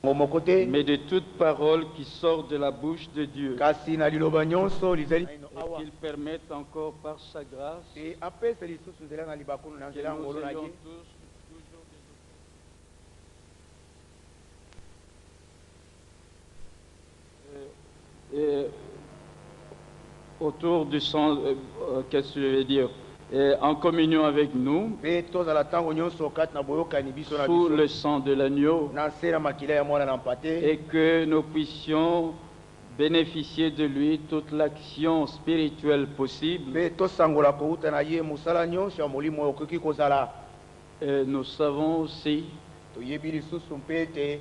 mais de toute parole qui sort de la bouche de Dieu. Et qu'il permette encore par sa grâce que nous ayons tous autour du sang, qu'est-ce que je vais dire, en communion avec nous, sous le sang de l'agneau, et que nous puissions bénéficier de lui toute l'action spirituelle possible. Et nous savons aussi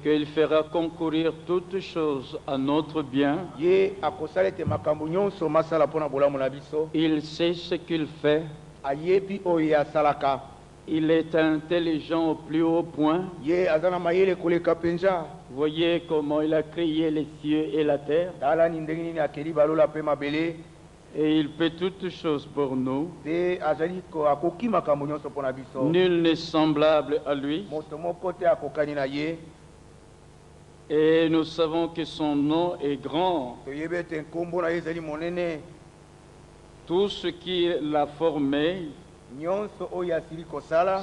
qu'il fera concourir toutes choses à notre bien. Il sait ce qu'il fait. Il est intelligent au plus haut point. Voyez comment il a créé les cieux et la terre. Et il fait toutes choses pour nous. Nul n'est semblable à lui. Et nous savons que son nom est grand. Tout ce qui l'a formé,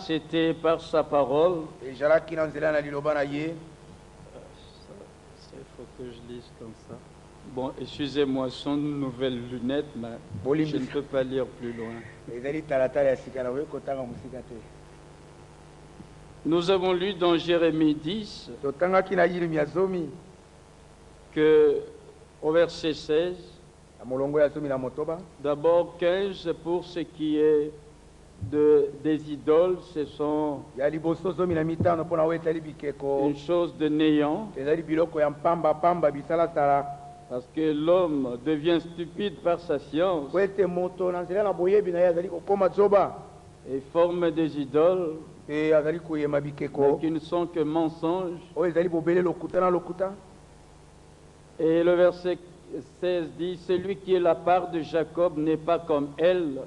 c'était par sa parole. Il faut que je lise comme ça. Bon, excusez-moi, ce sont de nouvelles lunettes, mais je ne peux pas lire plus loin. Nous avons lu dans Jérémie 10 que, au verset 16, d'abord 15, pour ce qui est des idoles, ce sont une chose de néant, parce que l'homme devient stupide par sa science et forme des idoles qui ne sont que mensonges. Et le verset 16 dit, celui qui est la part de Jacob n'est pas comme elle,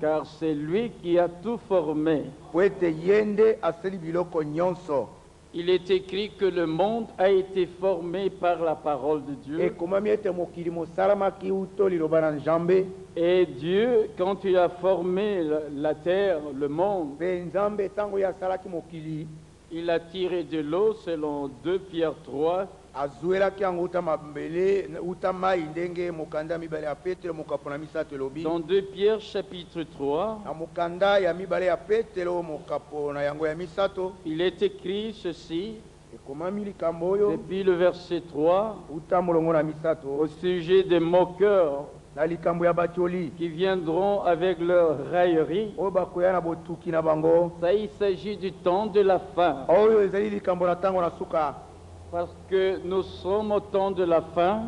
car c'est lui qui a tout formé. Il est écrit que le monde a été formé par la parole de Dieu. Et Dieu, quand il a formé la terre, le monde, il a tiré de l'eau, selon 2 Pierre 3, dans 2 Pierre chapitre 3, il est écrit ceci, depuis le verset 3, au sujet des moqueurs qui viendront avec leur raillerie. Ça, il s'agit du temps de la fin. Parce que nous sommes au temps de la fin.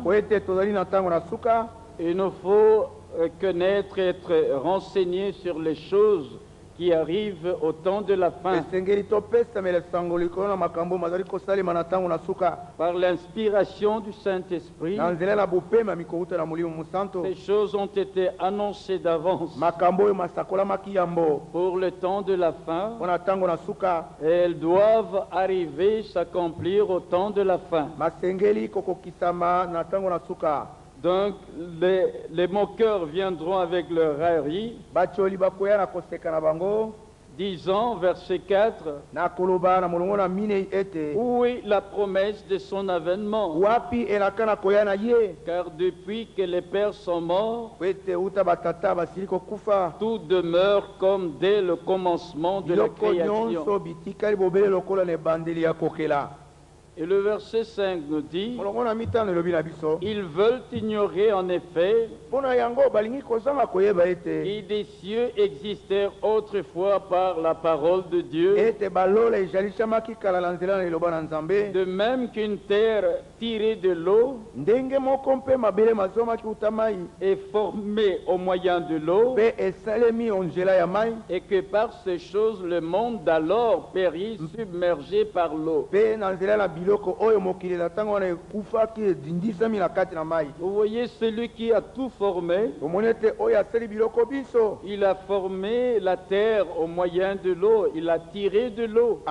Il nous faut connaître et être renseignés sur les choses qui arrivent au temps de la fin. Par l'inspiration du Saint-Esprit, ces choses ont été annoncées d'avance pour le temps de la fin, et elles doivent arriver, s'accomplir au temps de la fin. Donc, les moqueurs viendront avec leur raillerie, disant, verset 4, où est la promesse de son avènement? Car depuis que les pères sont morts, tout demeure comme dès le commencement de la création. Et le verset 5 nous dit, ils veulent ignorer en effet que des cieux existèrent autrefois par la parole de Dieu, de même qu'une terre tirée de l'eau est formée au moyen de l'eau, et que par ces choses le monde d'alors périt submergé par l'eau. Vous voyez celui qui a tout formé. Il a formé la terre au moyen de l'eau. Il a tiré de l'eau.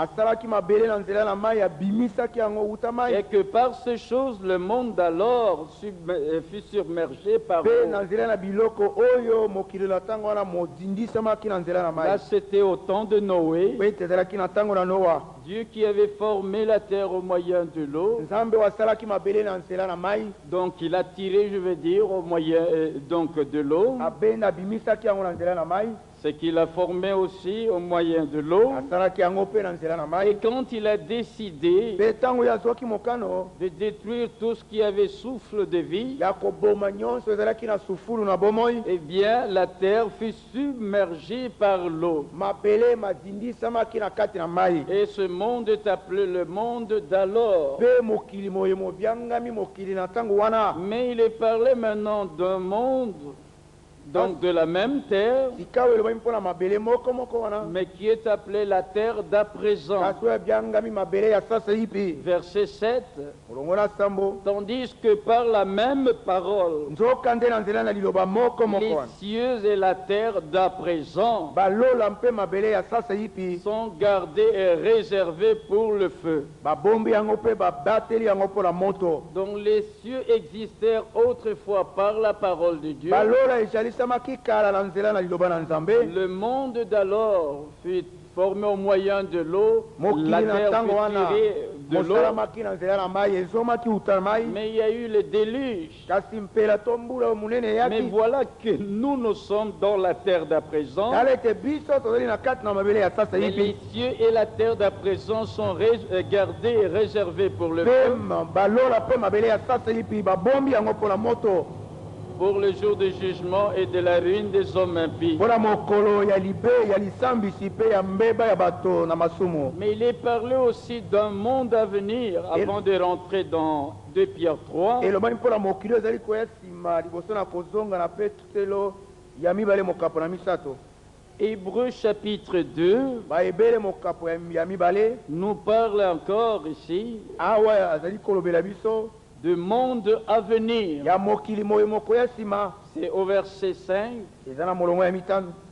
Et que par ces choses, le monde d'alors fut submergé par l'eau. Là, c'était au temps de Noé. Dieu qui avait formé la terre au moyen de l'eau. Donc il a tiré, je veux dire, au moyen de l'eau. C'est qu'il a formé aussi au moyen de l'eau. Et quand il a décidé de détruire tout ce qui avait souffle de vie, eh bien la terre fut submergée par l'eau. Et ce monde est appelé le monde d'alors. Mais il est parlé maintenant d'un monde, donc de la même terre, mais qui est appelée la terre d'à présent. Verset 7. Tandis que par la même parole, les cieux et la terre d'à présent sont gardés et réservés pour le feu. Donc les cieux existèrent autrefois par la parole de Dieu. Le monde d'alors fut formé au moyen de l'eau, la terre fut tirée de l'eau, mais il y a eu le déluge. Mais voilà que nous sommes dans la terre d'à présent. Et les cieux et la terre d'à présent sont gardés et réservés pour le feu, pour le jour du jugement et de la ruine des hommes impies. Mais il est parlé aussi d'un monde à venir avant de rentrer dans 2 Pierre 3. Hébreux chapitre 2 nous parle encore ici de monde à venir. C'est au verset 5.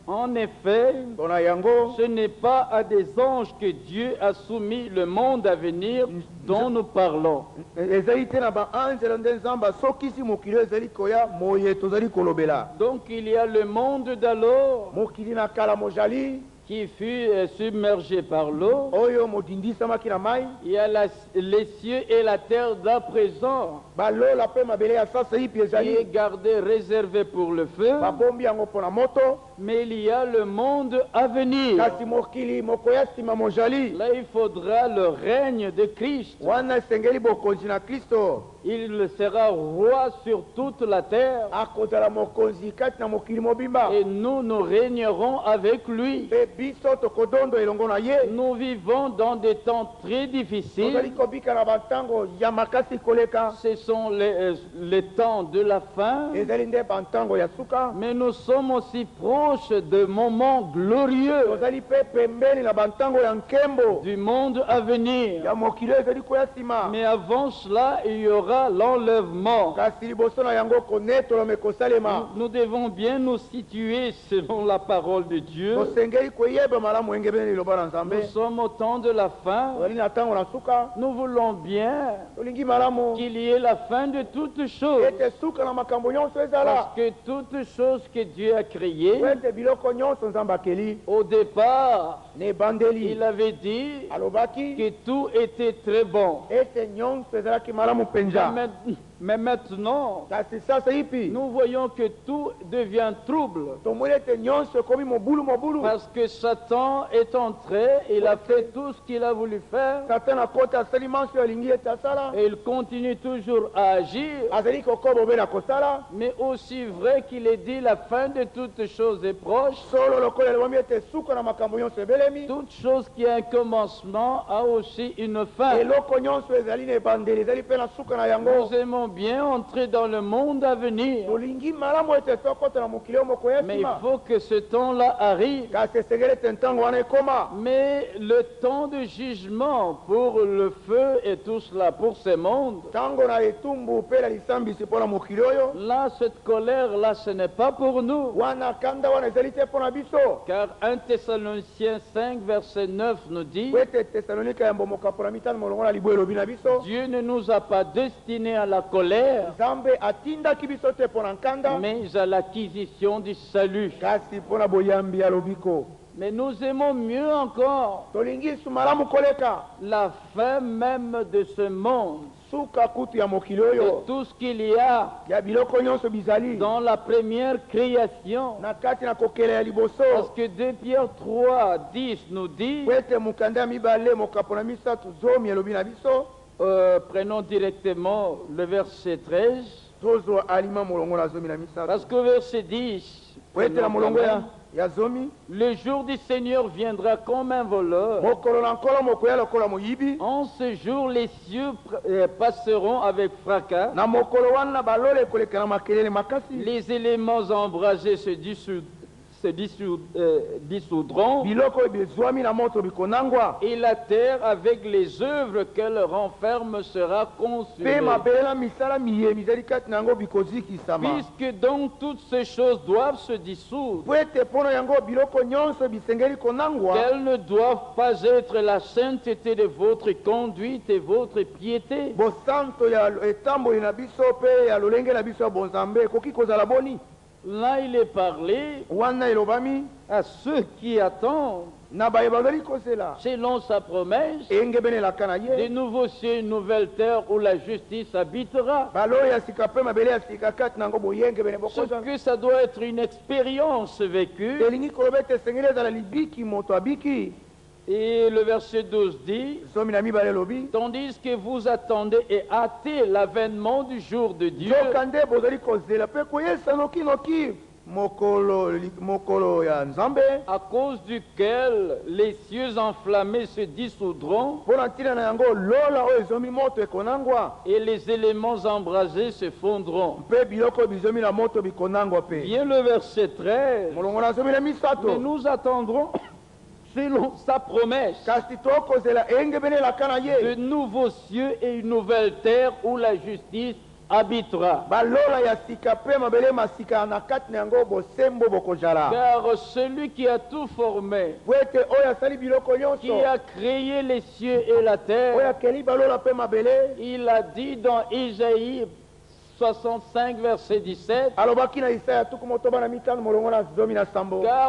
En effet, ce n'est pas à des anges que Dieu a soumis le monde à venir dont nous parlons. Donc il y a le monde d'alors qui fut submergé par l'eau. Il y a les cieux et la terre d'à présent qui est gardé, réservé pour le feu. Mais il y a le monde à venir. Là, il faudra le règne de Christ. Il sera roi sur toute la terre. Et nous régnerons avec lui. Nous vivons dans des temps très difficiles. Ce sont les temps de la fin. Mais nous sommes aussi proches de moments glorieux du monde à venir. Mais avant cela, il y aura l'enlèvement. Nous devons bien nous situer selon la parole de Dieu. Nous sommes au temps de la fin. Nous voulons bien qu'il y ait la fin de toutes choses. Parce que toutes choses que Dieu a créées, au départ, il avait dit que tout était très bon. Mais maintenant, nous voyons que tout devient trouble. Parce que Satan est entré, il a fait tout ce qu'il a voulu faire. Et il continue toujours à agir. Mais aussi vrai qu'il est dit, la fin de toutes choses est proche. Toute chose qui a un commencement a aussi une fin. Nous aimons bien entrer dans le monde à venir. Mais il faut que ce temps-là arrive. Mais le temps de jugement pour le feu et tout cela pour ce monde, là, cette colère-là, ce n'est pas pour nous. Car 1 Thessaloniciens 5, verset 9 nous dit, Dieu ne nous a pas destinés à la colère, mais à l'acquisition du salut. Mais nous aimons mieux encore la fin même de ce monde, de tout ce qu'il y a dans la première création. Parce que 2 Pierre 3, 10 nous dit, prenons directement le verset 13, parce que verset 10, le jour du Seigneur viendra comme un voleur. En ce jour, les cieux passeront avec fracas. Les éléments embrasés se dissoudront. Et la terre, avec les œuvres qu'elle renferme, sera consumée. Puisque donc toutes ces choses doivent se dissoudre, qu'elles ne doivent pas être la sainteté de votre conduite et votre piété. Là, il est parlé à ceux qui attendent, selon sa promesse, de nouveaux cieux et une nouvelle terre où la justice habitera. Ce que ça doit être une expérience vécue. Et le verset 12 dit, tandis que vous attendez et hâtez l'avènement du jour de Dieu, à cause duquel les cieux enflammés se dissoudront et les éléments embrasés se fondront. Bien le verset 13, mais nous attendrons selon sa promesse de nouveaux cieux et une nouvelle terre où la justice habitera. Car celui qui a tout formé, qui a créé les cieux et la terre, il a dit dans Isaïe 65, verset 17, car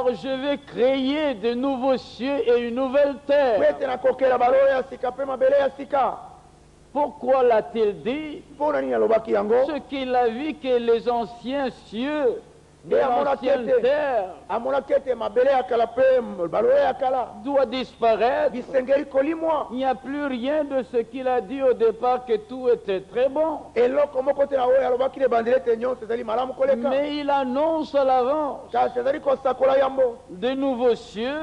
je vais créer de nouveaux cieux et une nouvelle terre. Pourquoi l'a-t-il dit? Ce qu'il a vu que les anciens cieux et l'ancienne terre doit disparaître. Il n'y a plus rien de ce qu'il a dit au départ, que tout était très bon. Mais il annonce à l'avance de nouveaux cieux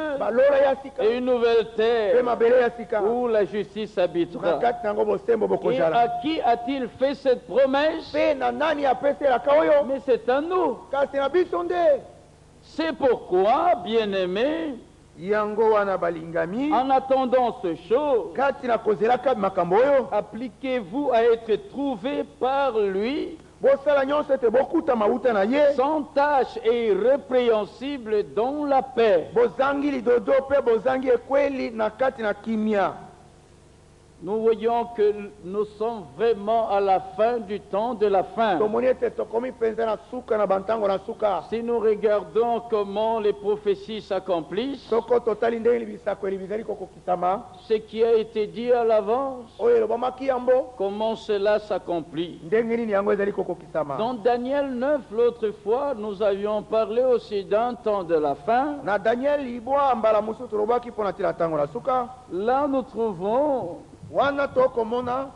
et une nouvelle terre où la justice habitera. Et à qui a-t-il fait cette promesse? Mais c'est à nous. C'est pourquoi, bien-aimés, en attendant ce chose, appliquez-vous à être trouvés par lui, sans tâche et irrépréhensible dans la paix. Nous voyons que nous sommes vraiment à la fin du temps de la fin. Si nous regardons comment les prophéties s'accomplissent, ce qui a été dit à l'avance, comment cela s'accomplit. Dans Daniel 9, l'autre fois, nous avions parlé aussi d'un temps de la fin. Là, nous trouvons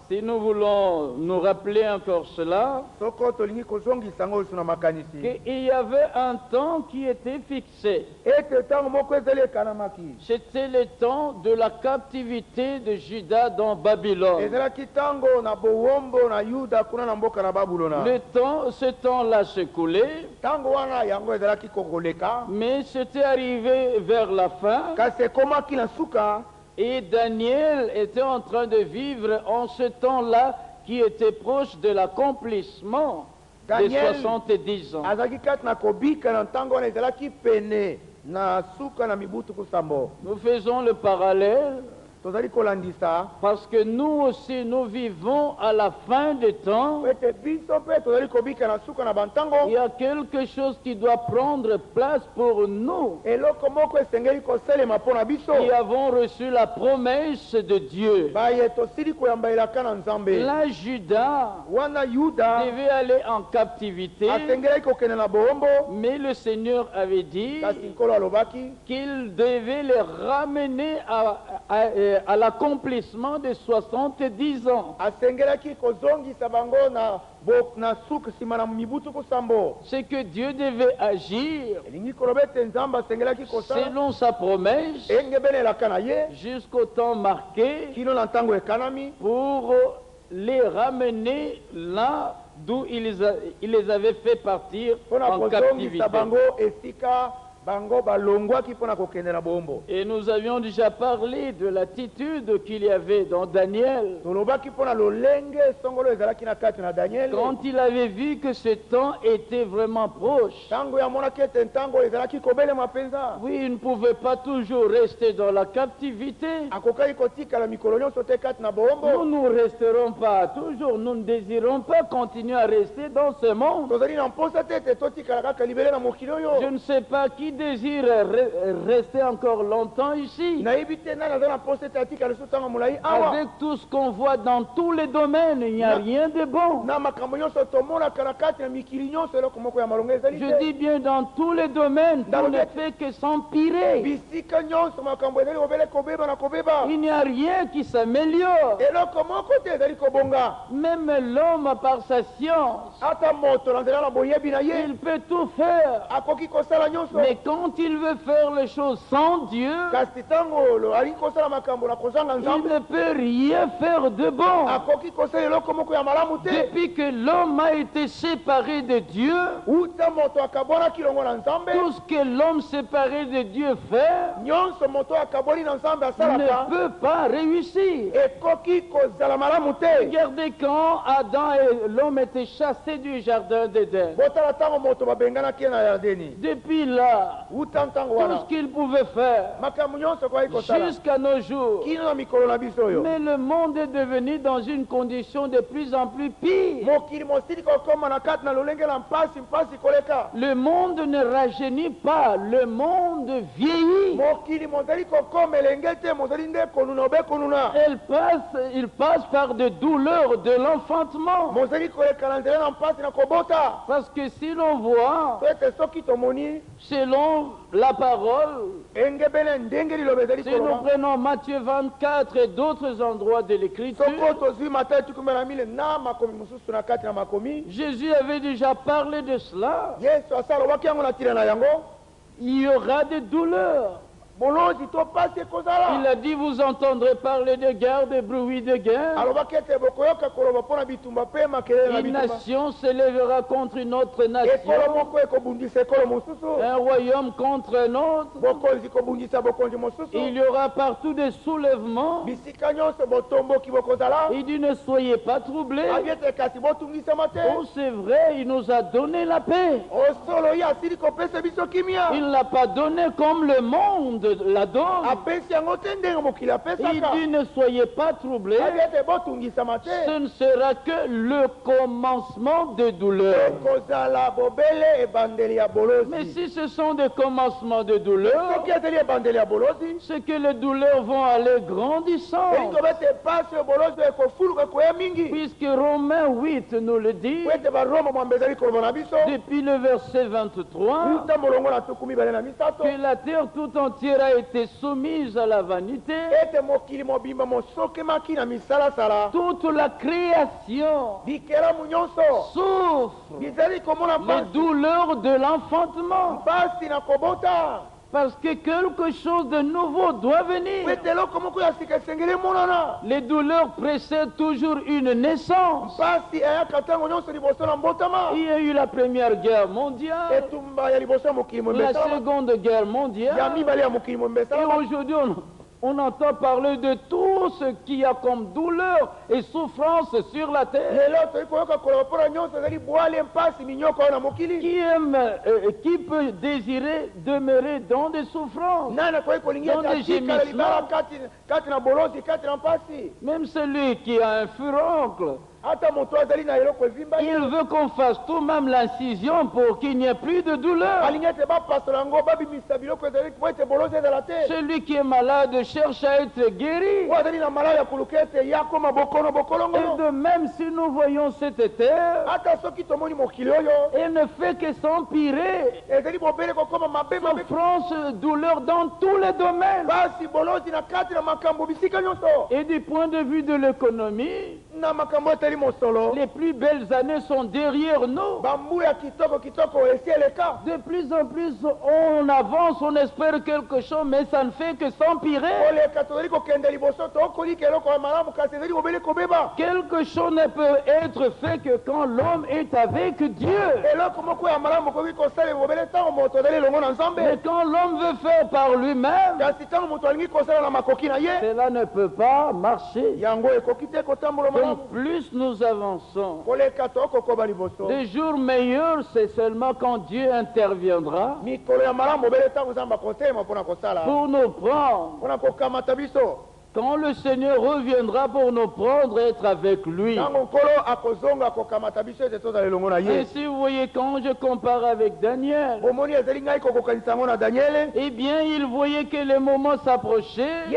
Si nous voulons nous rappeler encore cela, qu'il y avait un temps qui était fixé. C'était le temps de la captivité de Juda dans Babylone. Ce temps-là s'écoulait, mais c'était arrivé vers la fin. Et Daniel était en train de vivre en ce temps-là qui était proche de l'accomplissement des 70 ans. Nous faisons le parallèle parce que nous aussi nous vivons à la fin des temps. Il y a quelque chose qui doit prendre place pour nous qui avons reçu la promesse de Dieu. La Juda devait aller en captivité, mais le Seigneur avait dit qu'il devait les ramener à l'accomplissement de 70 ans. C'est que Dieu devait agir selon sa promesse jusqu'au temps marqué pour les ramener là d'où il les avait fait partir en captivité. Et nous avions déjà parlé de l'attitude qu'il y avait dans Daniel. Quand il avait vu que ce temps était vraiment proche. Oui, il ne pouvait pas toujours rester dans la captivité. Nous ne resterons pas toujours. Nous ne désirons pas continuer à rester dans ce monde. Je ne sais pas qui désire rester encore longtemps ici. Avec tout ce qu'on voit dans tous les domaines, il n'y a rien de bon. Je dis bien dans tous les domaines, tout ne fait que s'empirer. Il n'y a rien qui s'améliore. Même l'homme par sa science, il peut tout faire. Mais quand il veut faire les choses sans Dieu, il ne peut rien faire de bon. Depuis que l'homme a été séparé de Dieu, tout ce que l'homme séparé de Dieu fait ne peut pas réussir. Regardez quand Adam et l'homme étaient chassés du jardin d'Éden. Depuis là, tout ce qu'il pouvait faire jusqu'à nos jours. Mais le monde est devenu dans une condition de plus en plus pire. Le monde ne rajeunit pas, le monde vieillit. Il passe par des douleurs de l'enfantement. Parce que si l'on voit, selon la parole, si nous prenons Matthieu 24 et d'autres endroits de l'Écriture, Jésus avait déjà parlé de cela. Il y aura des douleurs. Il a dit, vous entendrez parler de guerre, de bruit de guerre. Une nation s'élèvera contre une autre nation. Un royaume contre un autre. Il y aura partout des soulèvements. Il dit, ne soyez pas troublés. Oh, c'est vrai, il nous a donné la paix. Il ne l'a pas donné comme le monde la donne. Il dit, ne soyez pas troublés. Ce ne sera que le commencement de douleur. Mais si ce sont des commencements de douleur, c'est que les douleurs vont aller grandissant. Puisque Romains 8 nous le dit, depuis le verset 23, que la terre tout entière terre a été soumise à la vanité. Toute la création souffre les douleurs de l'enfantement. Parce que quelque chose de nouveau doit venir. Les douleurs précèdent toujours une naissance. Il y a eu la Première Guerre mondiale, la Seconde Guerre mondiale, et aujourd'hui on entend parler de tout ce qu'il y a comme douleur et souffrance sur la terre. Qui peut désirer demeurer dans des souffrances, dans des gémissements? Même celui qui a un furoncle, il veut qu'on fasse tout, même l'incision, pour qu'il n'y ait plus de douleur. Celui qui est malade cherche à être guéri. Et de même, si nous voyons cette terre, elle ne fait que s'empirer. Souffrance, douleur dans tous les domaines. Et du point de vue de l'économie, les plus belles années sont derrière nous. De plus en plus, on avance, on espère quelque chose, mais ça ne fait que s'empirer. Quelque chose ne peut être fait que quand l'homme est avec Dieu. Mais quand l'homme veut faire par lui-même, cela ne peut pas marcher. Donc plus nous avançons, des jours meilleurs, c'est seulement quand Dieu interviendra pour nous prendre. Quand le Seigneur reviendra pour nous prendre et être avec lui. Ainsi, vous voyez, quand je compare avec Daniel, eh bien, il voyait que le moment s'approchait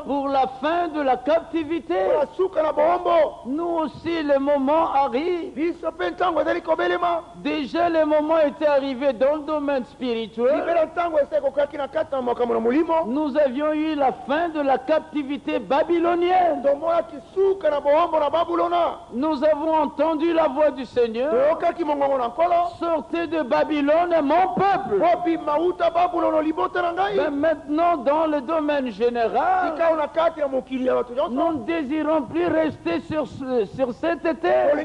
pour la fin de la captivité. Nous aussi, le moment arrive. Déjà, le moment était arrivé dans le domaine spirituel. Nous avions eu la fin de la captivité babylonienne. Nous avons entendu la voix du Seigneur. Sortez de Babylone, mon peuple. Mais maintenant, dans le domaine général, nous ne désirons plus rester sur cette terre.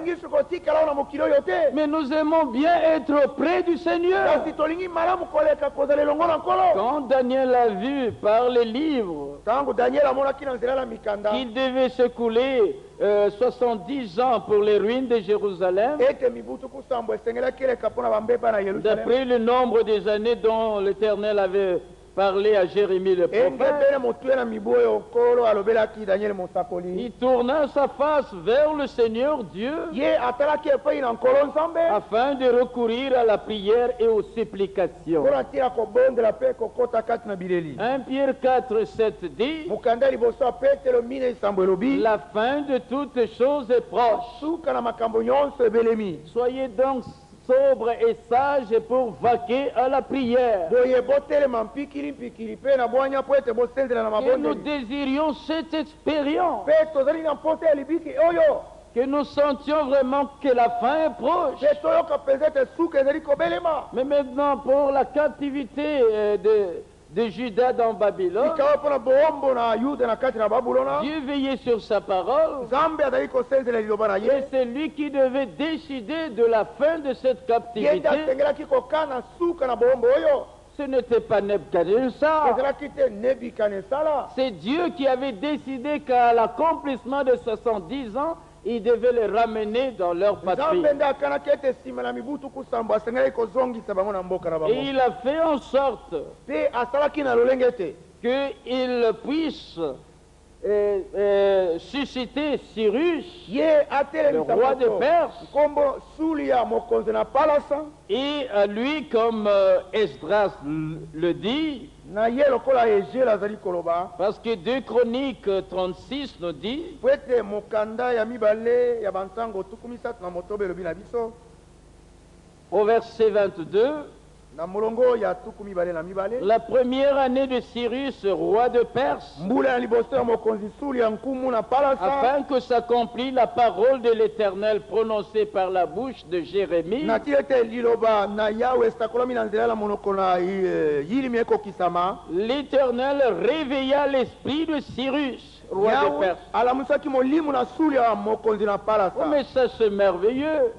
Mais nous aimons bien être près du Seigneur. Quand Daniel a vu par les livres qu'il devait s'écouler 70 ans pour les ruines de Jérusalem, d'après le nombre des années dont l'Éternel avait parlé à Jérémie le prophète, il tourna sa face vers le Seigneur Dieu afin de recourir à la prière et aux supplications. 1 Pierre 4, 7 dit: la fin de toutes choses est proche. Soyez donc sobre et sage pour vaquer à la prière. Que nous désirions cette expérience. Que nous sentions vraiment que la fin est proche. Mais maintenant, pour la captivité de Juda dans Babylone, Dieu veillait sur sa parole. Et c'est lui qui devait décider de la fin de cette captivité. Ce n'était pas Nebuchadnezzar. C'est Dieu qui avait décidé qu'à l'accomplissement de 70 ans, il devait les ramener dans leur patrie. Et il a fait en sorte qu'il puisse susciter Cyrus, le roi de Perse, et lui, comme Esdras le dit, parce que 2 Chroniques 36 nous dit, au verset 22, La première année de Cyrus, roi de Perse, afin que s'accomplisse la parole de l'Éternel prononcée par la bouche de Jérémie, l'Éternel réveilla l'esprit de Cyrus, roi de Perse. Oh, mais ça c'est merveilleux.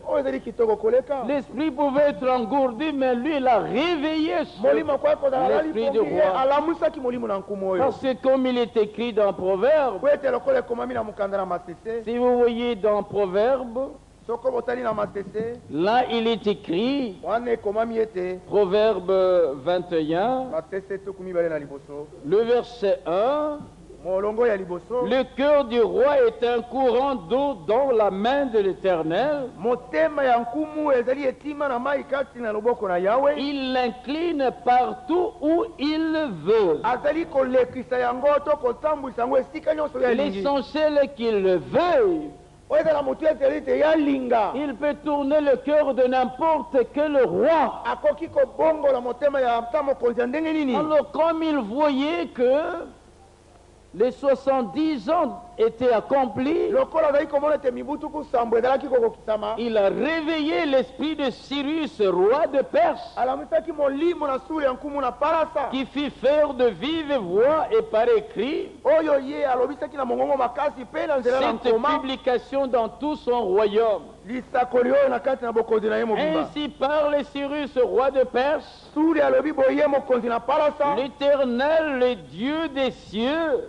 L'esprit pouvait être engourdi, mais lui il a réveillé l'esprit du roi. Parce que comme il est écrit dans Proverbe, si vous voyez dans Proverbe, là il est écrit, Proverbe 21, le verset 1, le cœur du roi est un courant d'eau dans la main de l'Éternel. Il l'incline partout où il veut. L'essentiel est qu'il le veuille. Il peut tourner le cœur de n'importe quel roi. Alors comme il voyait que les 70 ans étaient accomplis, il a réveillé l'esprit de Cyrus, roi de Perse, qui fit faire de vive voix et par écrit cette publication dans tout son royaume. Ainsi parle Cyrus, roi de Perse, l'Éternel, le Dieu des cieux,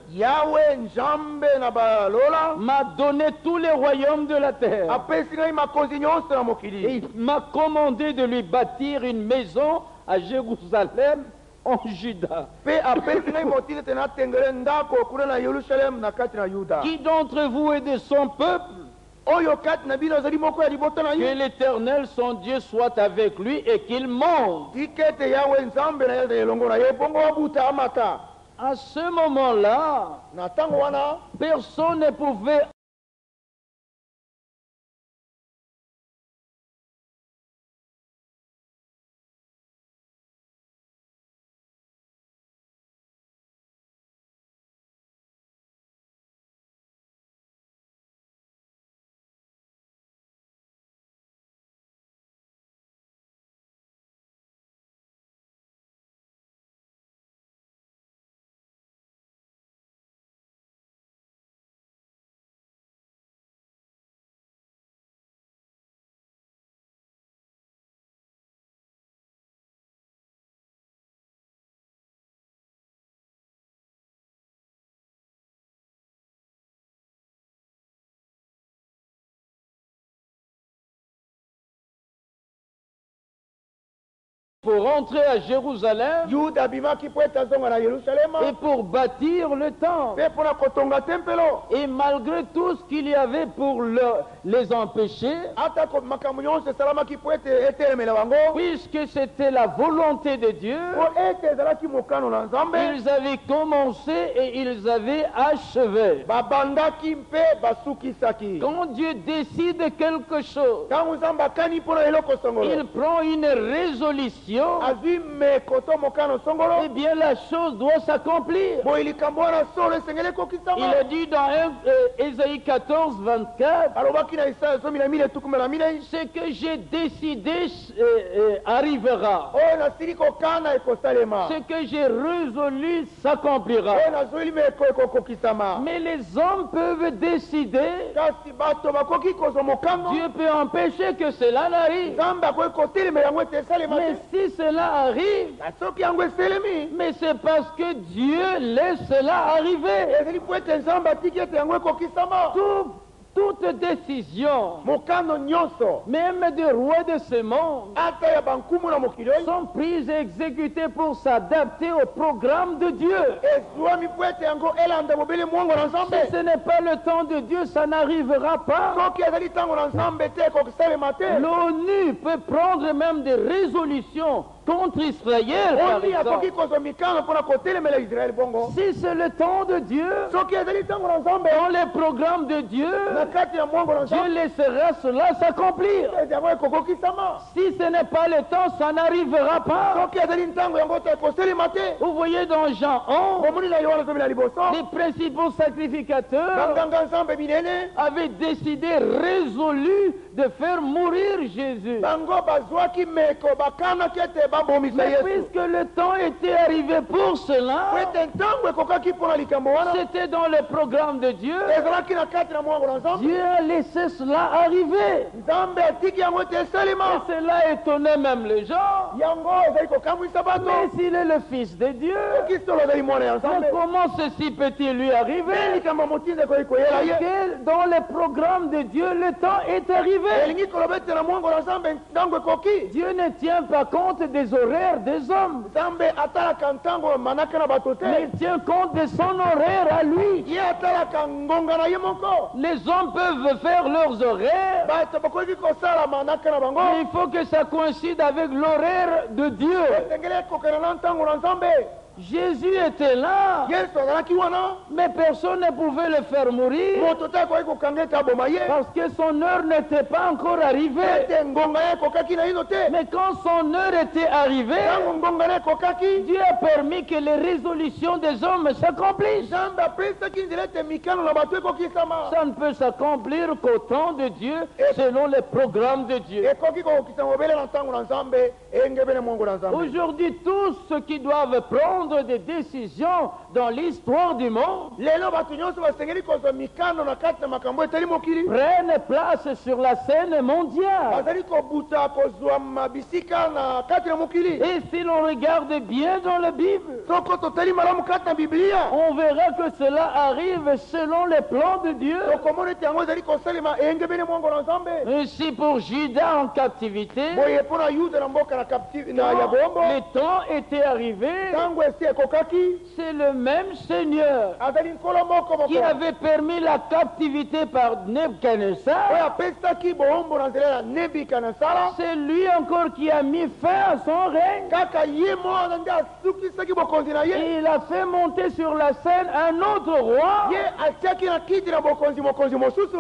m'a donné tous les royaumes de la terre. Et il m'a commandé de lui bâtir une maison à Jérusalem, en Juda. Qui d'entre vous est de son peuple? Que l'Éternel, son Dieu, soit avec lui et qu'il monte. À ce moment-là, personne ne pouvait pour rentrer à Jérusalem et pour bâtir le temple. Et malgré tout ce qu'il y avait pour les empêcher, puisque c'était la volonté de Dieu, ils avaient commencé et ils avaient achevé. Quand Dieu décide quelque chose, il prend une résolution. Eh bien la chose doit s'accomplir. Il a dit dans Ésaïe 14, 24, ce que j'ai décidé arrivera. Ce que j'ai résolu s'accomplira. Mais les hommes peuvent décider. Dieu peut empêcher que cela n'arrive. Mais si cela arrive, mais c'est parce que Dieu laisse cela arriver. Toute décision, même des rois de ce monde, sont prises et exécutées pour s'adapter au programme de Dieu. Si ce n'est pas le temps de Dieu, ça n'arrivera pas. L'ONU peut prendre même des résolutions contre Israël, par exemple. Si c'est le temps de Dieu, dans les programmes de Dieu, Dieu laissera cela s'accomplir. Si ce n'est pas le temps, ça n'arrivera pas. Vous voyez dans Jean 11, les principaux sacrificateurs avaient décidé, résolu, de faire mourir Jésus. Mais puisque le temps était arrivé pour cela, c'était dans le programme de Dieu, Dieu a laissé cela arriver. Et cela étonnait même les gens. Mais s'il est le Fils de Dieu, mais comment ceci peut-il lui arriver? Dans le programme de Dieu, le temps est arrivé. Dieu ne tient pas compte des horaires des hommes, mais il tient compte de son horaire à lui. Les hommes peuvent faire leurs horaires, mais il faut que ça coïncide avec l'horaire de Dieu. Jésus était là, mais personne ne pouvait le faire mourir parce que son heure n'était pas encore arrivée. Mais quand son heure était arrivée, Dieu a permis que les résolutions des hommes s'accomplissent. Ça ne peut s'accomplir qu'au temps de Dieu, selon les programmes de Dieu. Aujourd'hui, tous ceux qui doivent prendre des décisions dans l'histoire du monde prennent place sur la scène mondiale. Et si l'on regarde bien dans la Bible, on verra que cela arrive selon les plans de Dieu. Ainsi pour Judas en captivité, le temps était arrivé. C'est le même Seigneur qui avait permis la captivité par Nebuchadnezzar. C'est lui encore qui a mis fin à son règne. Et il a fait monter sur la scène un autre roi.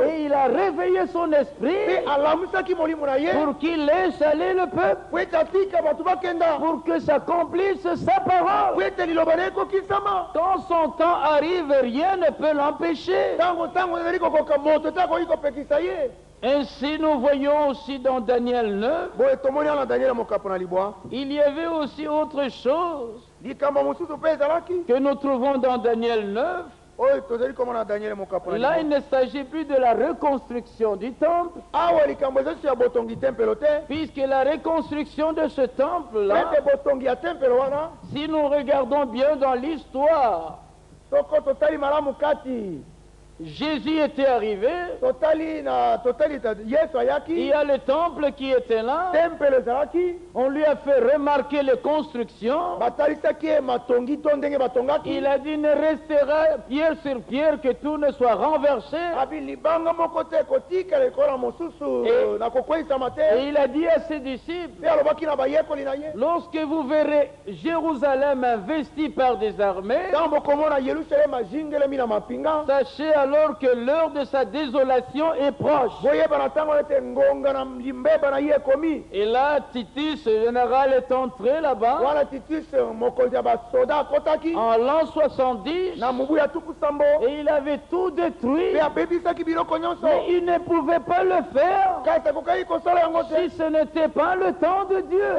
Et il a réveillé son esprit pour qu'il laisse aller le peuple, pour que s'accomplisse sa parole. Quand son temps arrive, rien ne peut l'empêcher. Ainsi, nous voyons aussi dans Daniel 9, il y avait aussi autre chose que nous trouvons dans Daniel 9. Là, il ne s'agit plus de la reconstruction du temple, puisque la reconstruction de ce temple-là, si nous regardons bien dans l'histoire, Jésus était arrivé, il y a le temple qui était là, on lui a fait remarquer les constructions, il a dit ne restera pierre sur pierre que tout ne soit renversé, et il a dit à ses disciples, lorsque vous verrez Jérusalem investie par des armées, sachez alors que l'heure de sa désolation est proche. Et là, Titus, le général, est entré là-bas en l'an 70 et il avait tout détruit, mais il ne pouvait pas le faire si ce n'était pas le temps de Dieu.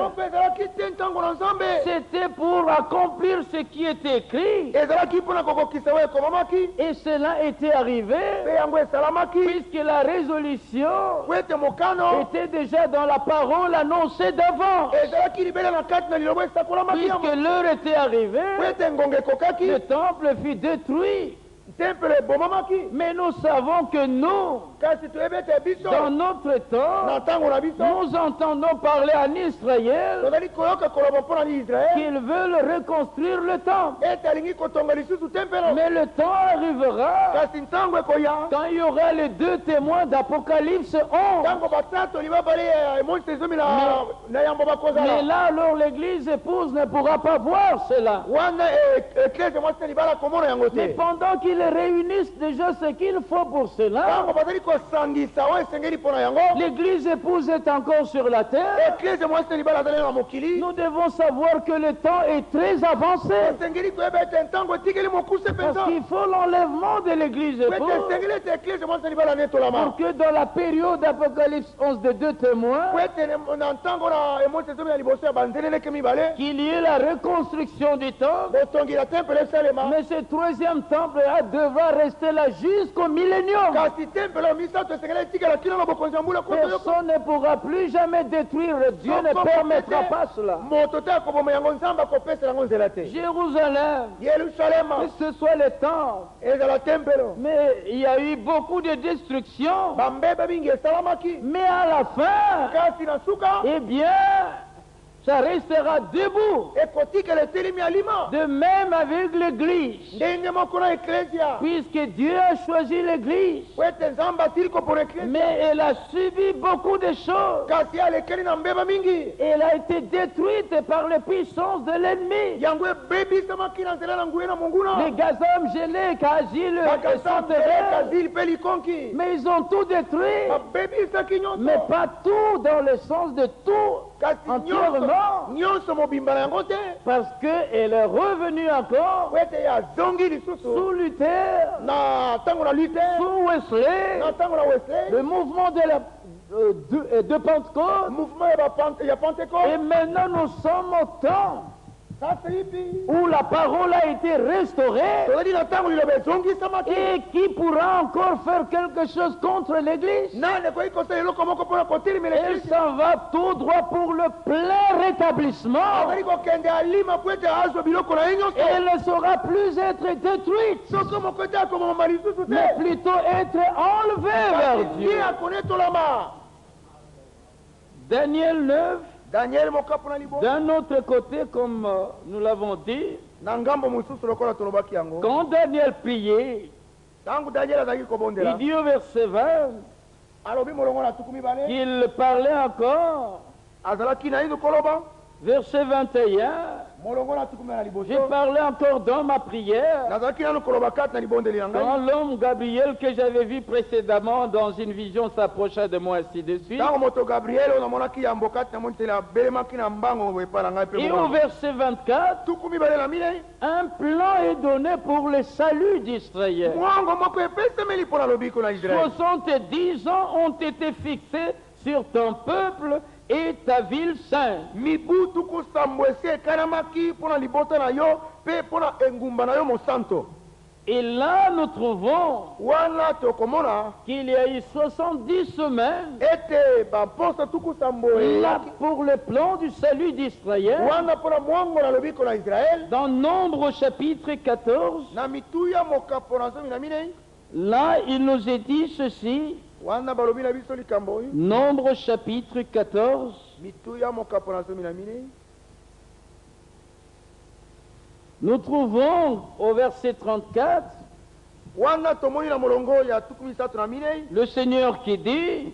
C'était pour accomplir ce qui était écrit, et cela était arrivé puisque la résolution était déjà dans la parole annoncée d'avant. Puisque l'heure était arrivée, le temple fut détruit. Mais nous savons que nous, dans notre temps, nous entendons parler en Israël qu'ils veulent reconstruire le temple. Mais le temps arrivera quand il y aura les deux témoins d'Apocalypse 11. Mais là, alors l'église épouse ne pourra pas voir cela. Mais pendant qu'ils réunissent déjà ce qu'il faut pour cela, l'église épouse est encore sur la terre. Nous devons savoir que le temps est très avancé. Parce qu'il faut l'enlèvement de l'église épouse pour que dans la période d'Apocalypse 11 de deux témoins, qu'il y ait la reconstruction du temple. Mais ce troisième temple devra rester là jusqu'au millénium. Personne ne pourra plus jamais détruire. Dieu ne permettra pas cela. Jérusalem, que ce soit le temple, mais il y a eu beaucoup de destruction. Mais à la fin, eh bien, ça restera debout. De même avec l'église. Puisque Dieu a choisi l'église. Mais elle a subi beaucoup de choses. Elle a été détruite par les puissances de l'ennemi. Les gazons gelés, Kazil, mais ils ont tout détruit. Mais pas tout dans le sens de tout. Entièrement. Parce qu'elle est revenue encore sous Luther, sous Wesley, le mouvement de Pentecôte. Et maintenant nous sommes au temps où la parole a été restaurée et qui pourra encore faire quelque chose contre l'église. Elle s'en va tout droit pour le plein rétablissement. Elle ne saura plus être détruite, mais plutôt être enlevée vers Dieu. Daniel 9. D'un autre côté, comme nous l'avons dit, quand Daniel priait, il dit au verset 20 qu'il parlait encore. Verset 21, j'ai parlé encore dans ma prière quand l'homme Gabriel que j'avais vu précédemment dans une vision s'approcha de moi, ainsi de suite. Et au verset 24, un plan est donné pour le salut d'Israël. 70 ans ont été fixés sur ton peuple et ta ville sainte. Et là, nous trouvons qu'il y a eu 70 semaines là pour le plan du salut d'Israël. Dans Nombre chapitre 14, là, il nous est dit ceci. Nombre chapitre 14. Nous trouvons au verset 34 le Seigneur qui dit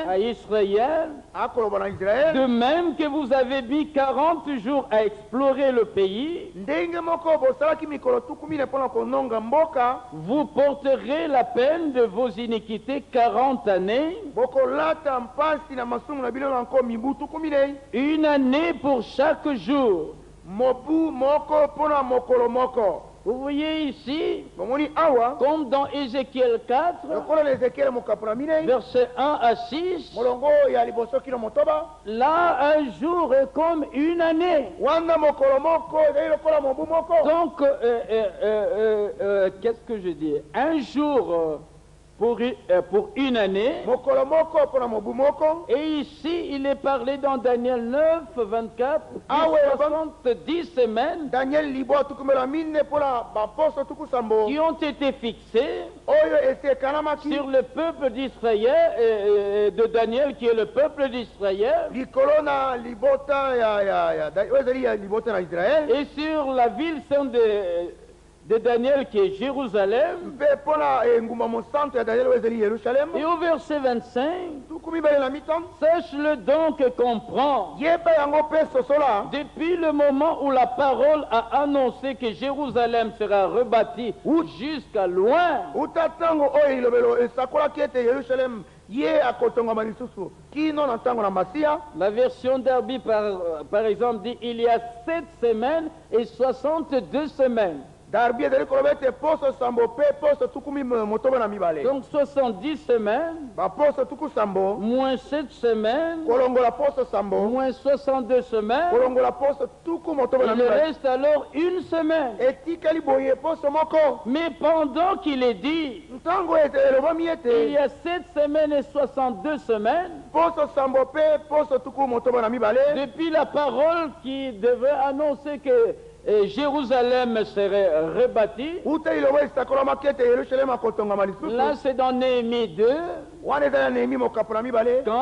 à Israël, de même que vous avez mis 40 jours à explorer le pays, vous porterez la peine de vos iniquités 40 années, une année pour chaque jour. Vous voyez ici, comme dans Ézéchiel 4, versets 1 à 6, là, un jour est comme une année. Donc, qu'est-ce que je dis? Un jour pour une année. Et ici, il est parlé dans Daniel 9, 24, 70 semaines qui ont été fixées sur le peuple d'Israël, de Daniel qui est le peuple d'Israël, et sur la ville sainte de Daniel qui est Jérusalem. Et au verset 25, sache-le donc et comprends, depuis le moment où la parole a annoncé que Jérusalem sera rebâtie jusqu'à loin, la version d'Arbi par exemple dit il y a 7 semaines et 62 semaines. Donc 70 semaines, moins 7 semaines, moins 62 semaines, il reste alors une semaine. Mais pendant qu'il est dit, il y a 7 semaines et 62 semaines, depuis la parole qui devait annoncer que Jérusalem serait rebâti. Là, c'est dans Néhémie 2. Quand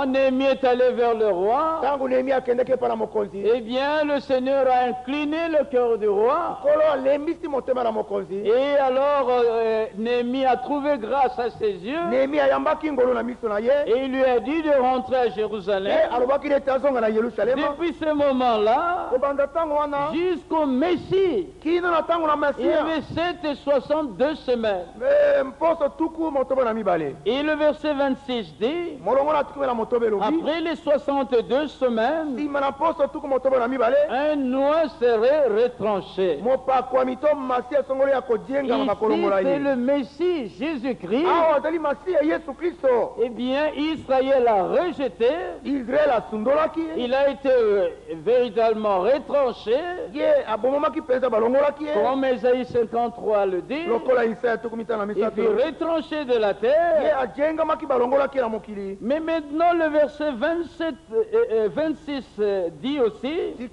Néhémie est allé vers le roi, eh bien, le Seigneur a incliné le cœur du roi. Et alors, Néhémie a trouvé grâce à ses yeux. Et il lui a dit de rentrer à Jérusalem. Depuis ce moment-là, jusqu'au Messie, il y avait 7 et 62 semaines. Et le verset 26 dit, après les 62 semaines, un noix serait retranché. Ici, c'est le Messie, Jésus-Christ. Eh bien, Israël a rejeté. Il a été véritablement retranché. Comme Ésaïe 53 le dit, il fut retranché de la terre. Mais maintenant le verset 26 dit aussi, le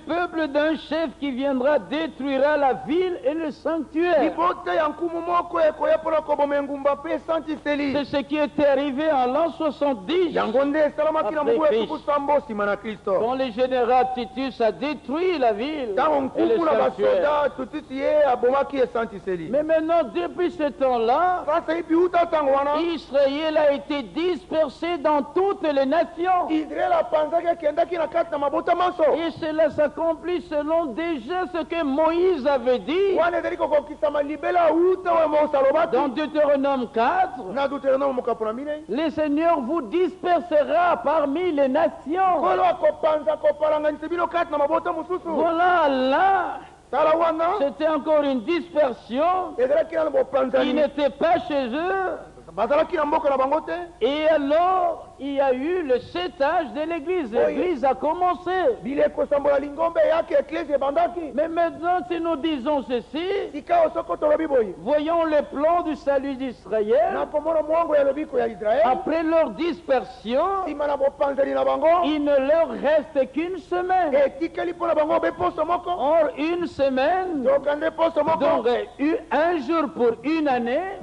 peuple d'un chef qui viendra détruira la ville et le sanctuaire. C'est ce qui est arrivé en l'an 70. Quand le général Titus a détruit la ville et le sanctuaire. Mais maintenant, depuis ce temps-là, Israël a été dispersé dans toutes les nations. Et cela s'accomplit selon déjà ce que Moïse avait dit dans Deutéronome 4. Le Seigneur vous dispersera parmi les nations. Voilà là. C'était encore une dispersion qui n'était pas chez eux. Et alors, il y a eu le setage de l'église. L'église a commencé. Mais maintenant, si nous disons ceci, voyons le plan du salut d'Israël. Après leur dispersion, il ne leur reste qu'une semaine. Or, une semaine, donc un jour pour une année.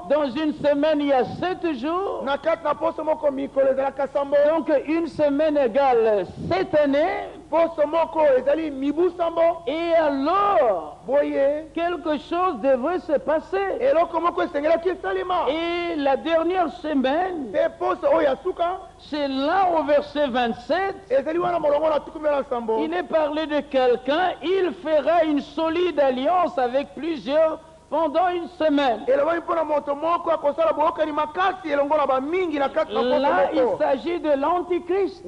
Dans une semaine, il y a 7 jours. Donc une semaine égale 7 années. Et alors, quelque chose devrait se passer. Et la dernière semaine, c'est là au verset 27, il est parlé de quelqu'un, il fera une solide alliance avec plusieurs pendant une semaine. Là, il s'agit de l'Antichrist.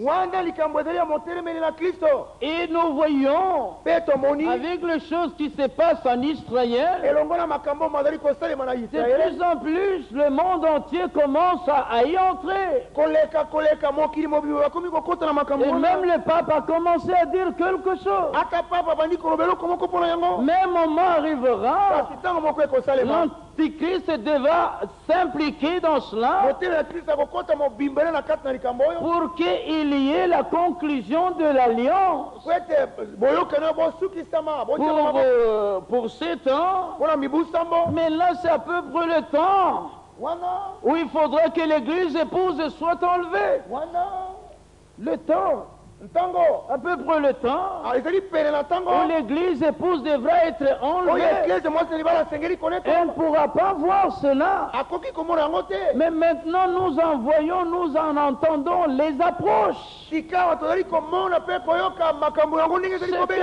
Et nous voyons, avec les choses qui se passent en Israël, de plus en plus, le monde entier commence à y entrer. Et même le pape a commencé à dire quelque chose. Même moment arrivera l'Antichrist devra s'impliquer dans cela pour qu'il y ait la conclusion de l'alliance. Pour 7 ans, mais là c'est à peu près le temps où il faudra que l'Église épouse soit enlevée. Le temps. À peu près le temps où l'église épouse devra être enlevée. Elle ne pourra pas voir cela. Mais maintenant nous en voyons, nous en entendons les approches. Ce que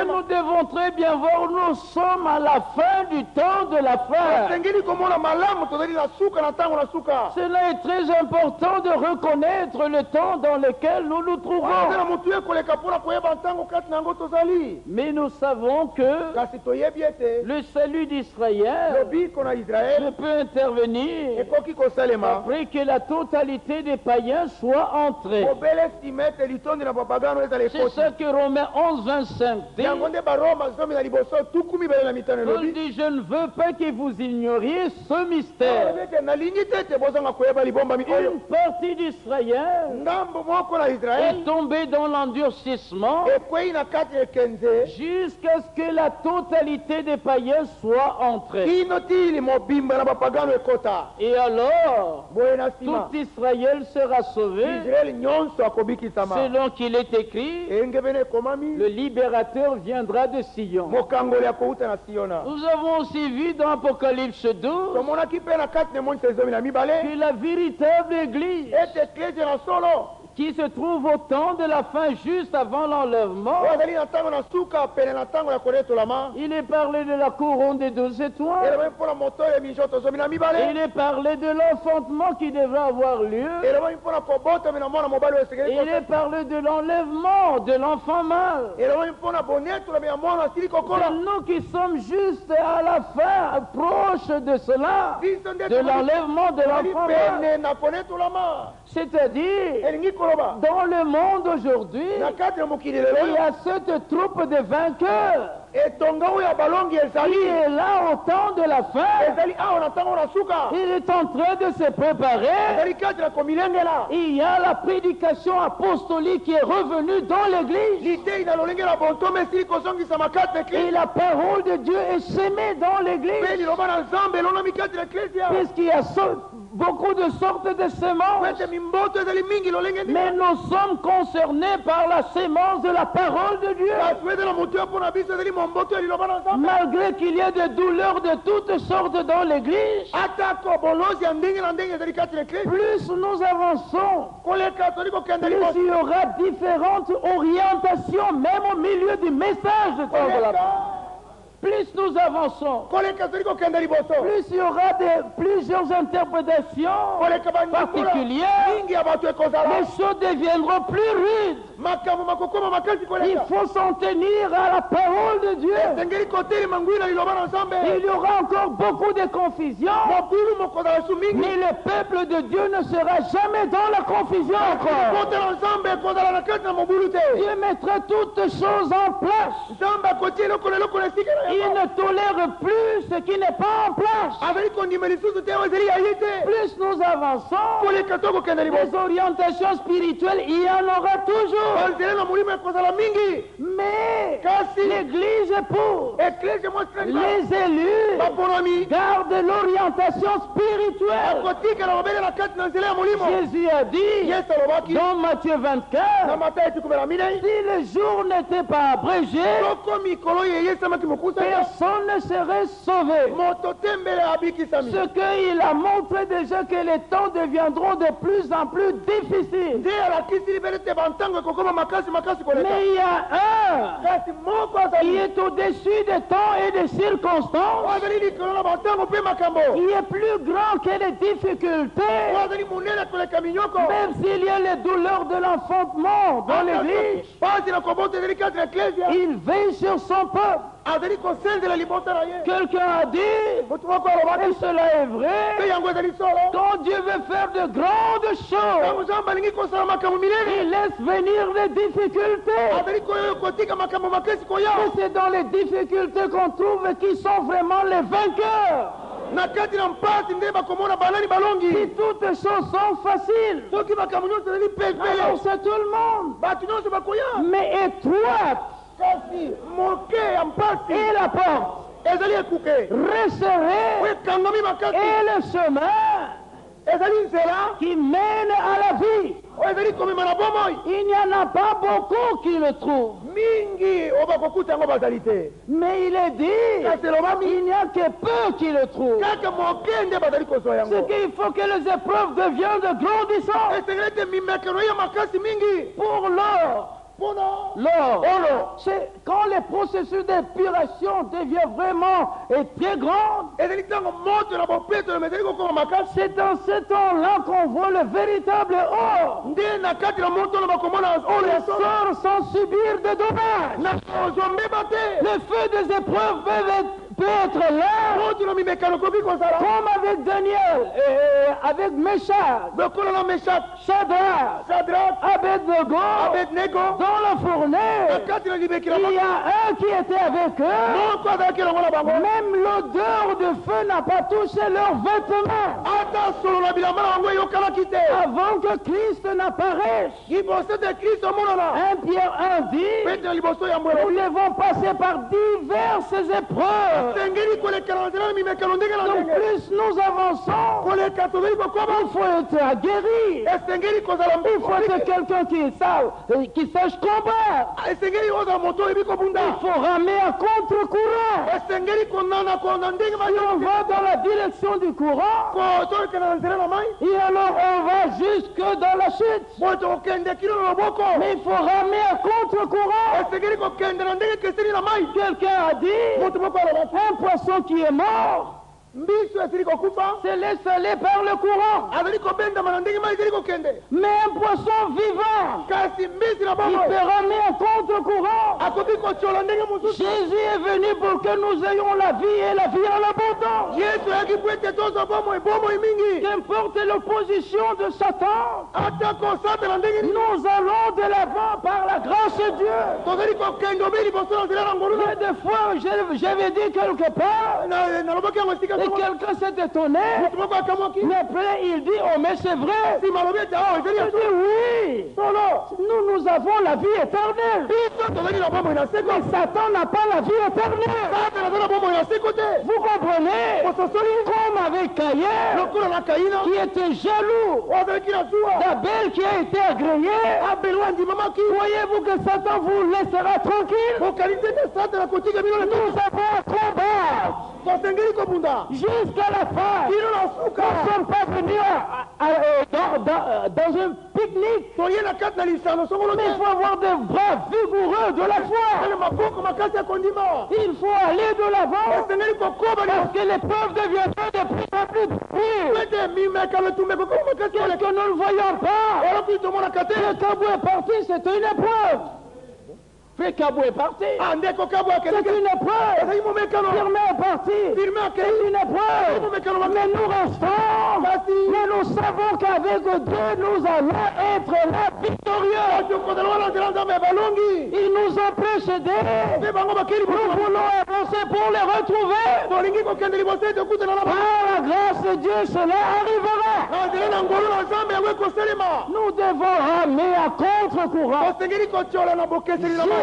nous devons très bien voir, nous sommes à la fin du temps de la fin. Cela est très important de reconnaître le temps dans lequel nous nous trouvons. Mais nous savons que le salut d'Israël ne peut intervenir après que la totalité des païens soit entrée. C'est ça que Romains 11, 25 dit. Il dit, je ne veux pas que vous ignoriez ce mystère. Une partie d'Israël est tombée dans l'endurcissement jusqu'à ce que la totalité des païens soit entrée. Et alors, tout Israël sera sauvé, selon qu'il est écrit, le libérateur viendra de Sion. Nous avons aussi vu dans Apocalypse 12 que la véritable église qui se trouve au temps de la fin, juste avant l'enlèvement. Il est parlé de la couronne des 12 étoiles. Il est parlé de l'enfantement qui devra avoir lieu. Il est parlé de l'enlèvement de l'enfant mâle. Et nous qui sommes juste à la fin, proches de cela, de l'enlèvement de l'enfant mâle. C'est-à-dire, dans le monde aujourd'hui, il y a cette troupe de vainqueurs qui est là au temps de la fin. Il est en train de se préparer. Il y a la prédication apostolique qui est revenue dans l'église. Et la parole de Dieu est sémée dans l'église. Puisqu'il y a beaucoup de sortes de semences. Mais nous sommes concernés par la sémence de la parole de Dieu. Malgré qu'il y ait des douleurs de toutes sortes dans l'église, plus nous avançons, plus il y aura différentes orientations, même au milieu du message de temps de la parole. Plus nous avançons, plus il y aura plusieurs interprétations particulières, les choses deviendront plus rudes. Il faut s'en tenir à la parole de Dieu. Il y aura encore beaucoup de confusion, mais le peuple de Dieu ne sera jamais dans la confusion encore. Dieu mettra toutes choses en place. Il ne tolère plus ce qui n'est pas en place. Plus nous avançons, les orientations spirituelles, il y en aura toujours. Mais l'Église épouse, les élus gardent l'orientation spirituelle. Jésus a dit dans Matthieu 24, si le jour n'était pas abrégé, personne ne serait sauvé. Ce qu'il a montré déjà que les temps deviendront de plus en plus difficiles. Mais il y a un qui est au-dessus des temps et des circonstances, qui est plus grand que les difficultés. Même s'il y a les douleurs de l'enfantement dans l'église, il veille sur son peuple. Quelqu'un a dit, et cela est vrai, quand Dieu veut faire de grandes choses, il laisse venir les difficultés. Et c'est dans les difficultés qu'on trouve qui sont vraiment les vainqueurs. Si toutes les choses sont faciles, alors c'est tout le monde. Mais étroite et la porte resserrée et le chemin qui mène à la vie. Il n'y en a pas beaucoup qui le trouvent. Mais il est dit, il n'y a que peu qui le trouvent. C'est qu'il faut que les épreuves deviennent grandissantes. Pour l'or, c'est quand le processus d'épuration devient vraiment très grand. C'est dans ce temps-là qu'on voit le véritable or. Les sorts sans subir de dommages. Le feu des épreuves peut être là, comme avec Daniel et avec Meshach, Shadrach, Abednego, dans la fournaise. Il y a un qui était avec eux. Même l'odeur de feu n'a pas touché leurs vêtements. Avant que Christ n'apparaisse, 1 Pierre 1 dit, nous devons passer par diverses épreuves. Donc plus nous avançons, il faut être guéri. Il faut être quelqu'un qui sache combattre. Il faut ramer à contre-courant. Si on va dans la direction du courant, et alors on va jusque dans la chute. Mais il faut ramer à contre-courant. Quelqu'un a dit, un poisson qui est mort c'est laissé aller par le courant. Mais un poisson vivant, il peut ramer à contre-courant. Jésus est venu pour que nous ayons la vie et la vie en abondance. Qu'importe l'opposition de Satan, nous allons de l'avant par la grâce de Dieu. Mais des fois, j'avais dit quelque part, et quelqu'un s'est étonné, mais après il dit, oh mais c'est vrai. Il dit oui, nous avons la vie éternelle. Mais Satan n'a pas la vie éternelle. Vous comprenez? Comme avec Caïn, qui était jaloux d'Abel qui a été agréé. Voyez-vous que Satan vous laissera tranquille? Nous avons un combat jusqu'à la fin. Nous ne sommes pas venus dans un pique-nique. Mais il faut avoir des bras vigoureux de la foi. Il faut aller de l'avant parce que l'épreuve deviendra de plus en plus dure. Qu'est-ce que nous ne voyons pas? Le Kabou est parti, c'est une épreuve. Frère Kabou est parti. C'est une épreuve. Firmé est parti. C'est une épreuve. Mais nous restons. Mais nous savons qu'avec Dieu, nous allons être là victorieux. Ils nous ont précédés. Nous voulons avancer pour les retrouver. Par la grâce de Dieu, cela arrivera. Nous devons ramer à contre-courant.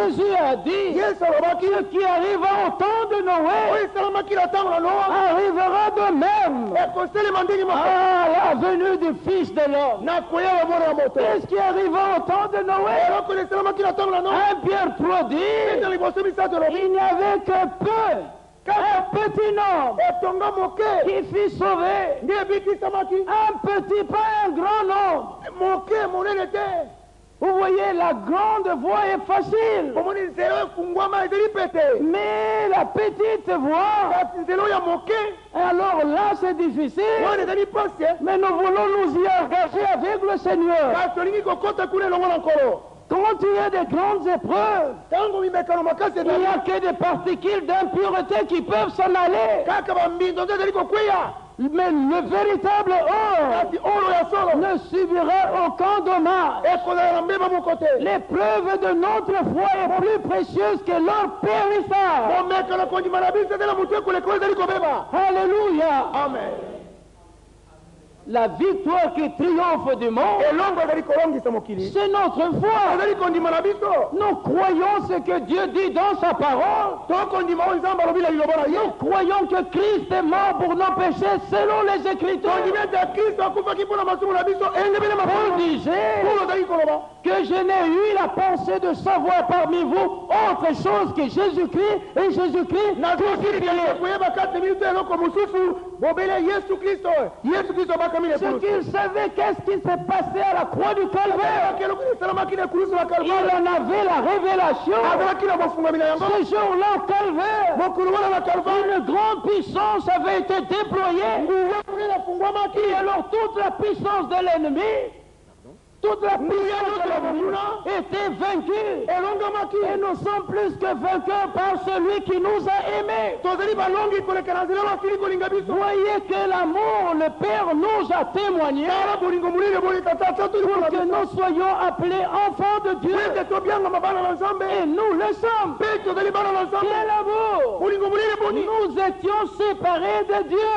Jésus a dit, ce qui arriva au temps de Noé arrivera de même à la venue du Fils de l'homme. Qu'est-ce qui arriva au temps de Noé? 1 Pierre 3 dit, il n'y avait que peu. Un petit nombre qui fut sauvé. Un petit, pas un grand nombre. Vous voyez, la grande voie est facile. Mais la petite voie, alors là c'est difficile. Mais nous voulons nous y engager avec le Seigneur. Quand il y a de grandes épreuves, il n'y a que des particules d'impureté qui peuvent s'en aller. Mais le véritable or ne subira aucun dommage. L'épreuve de notre foi est plus précieuse que l'or périssable. Alléluia. Amen. La victoire qui triomphe du monde, c'est notre foi. Nous croyons ce que Dieu dit dans sa parole. Nous croyons que Christ est mort pour nos péchés selon les Écritures. Paul disait que je n'ai eu la pensée de savoir parmi vous autre chose que Jésus-Christ et Jésus-Christ crucifié. Ce qu'il savait, qu'est-ce qui s'est passé à la croix du Calvaire. Il en avait la révélation. Ce jour-là au Calvaire, une grande puissance avait été déployée. Et alors toute la puissance de l'ennemi, toute la puissance de l'ennemi était vaincue. Et nous sommes plus que vainqueurs par celui qui nous a aimés. Voyez que l'amour, le Père nous a témoigné pour que nous soyons appelés enfants de Dieu. Et nous le sommes. Quel amour! Nous étions séparés de Dieu.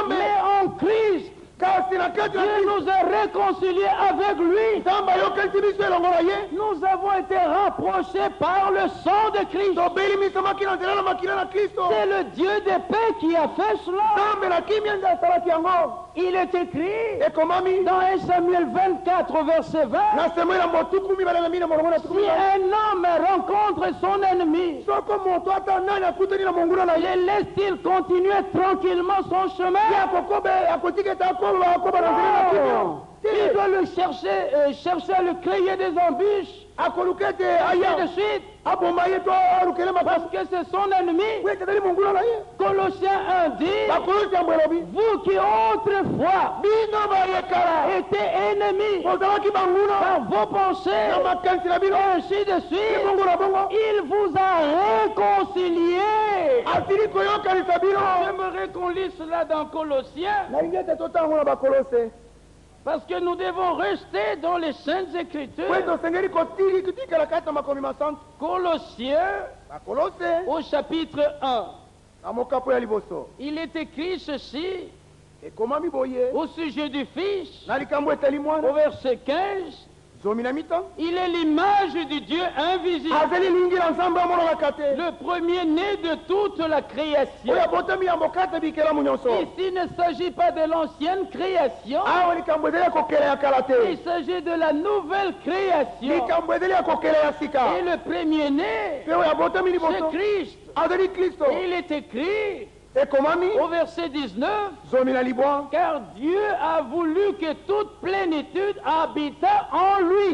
Mais en Christ, Dieu nous a réconciliés avec lui. Nous avons été rapprochés par le sang de Christ. C'est le Dieu des paix qui a fait cela. Il est écrit dans 1 Samuel 24, verset 20, si un homme rencontre son ennemi, laisse-t-il continuer tranquillement son chemin? Il doit le chercher à le créer des embûches, ainsi de suite, parce que c'est son ennemi. Colossiens 1 dit, vous qui autrefois étiez ennemis par vos pensées, ainsi de suite, il vous a réconciliés. J'aimerais qu'on lise cela dans Colossiens. Parce que nous devons rester dans les Saintes Écritures. Colossiens, au chapitre 1. Il est écrit ceci au sujet du Fils, au verset 15. Il est l'image du Dieu invisible, le premier-né de toute la création. Ici, il ne s'agit pas de l'ancienne création, il s'agit de la nouvelle création. Et le premier-né, c'est Christ. Et il est écrit au verset 19, car Dieu a voulu que toute plénitude habita en lui.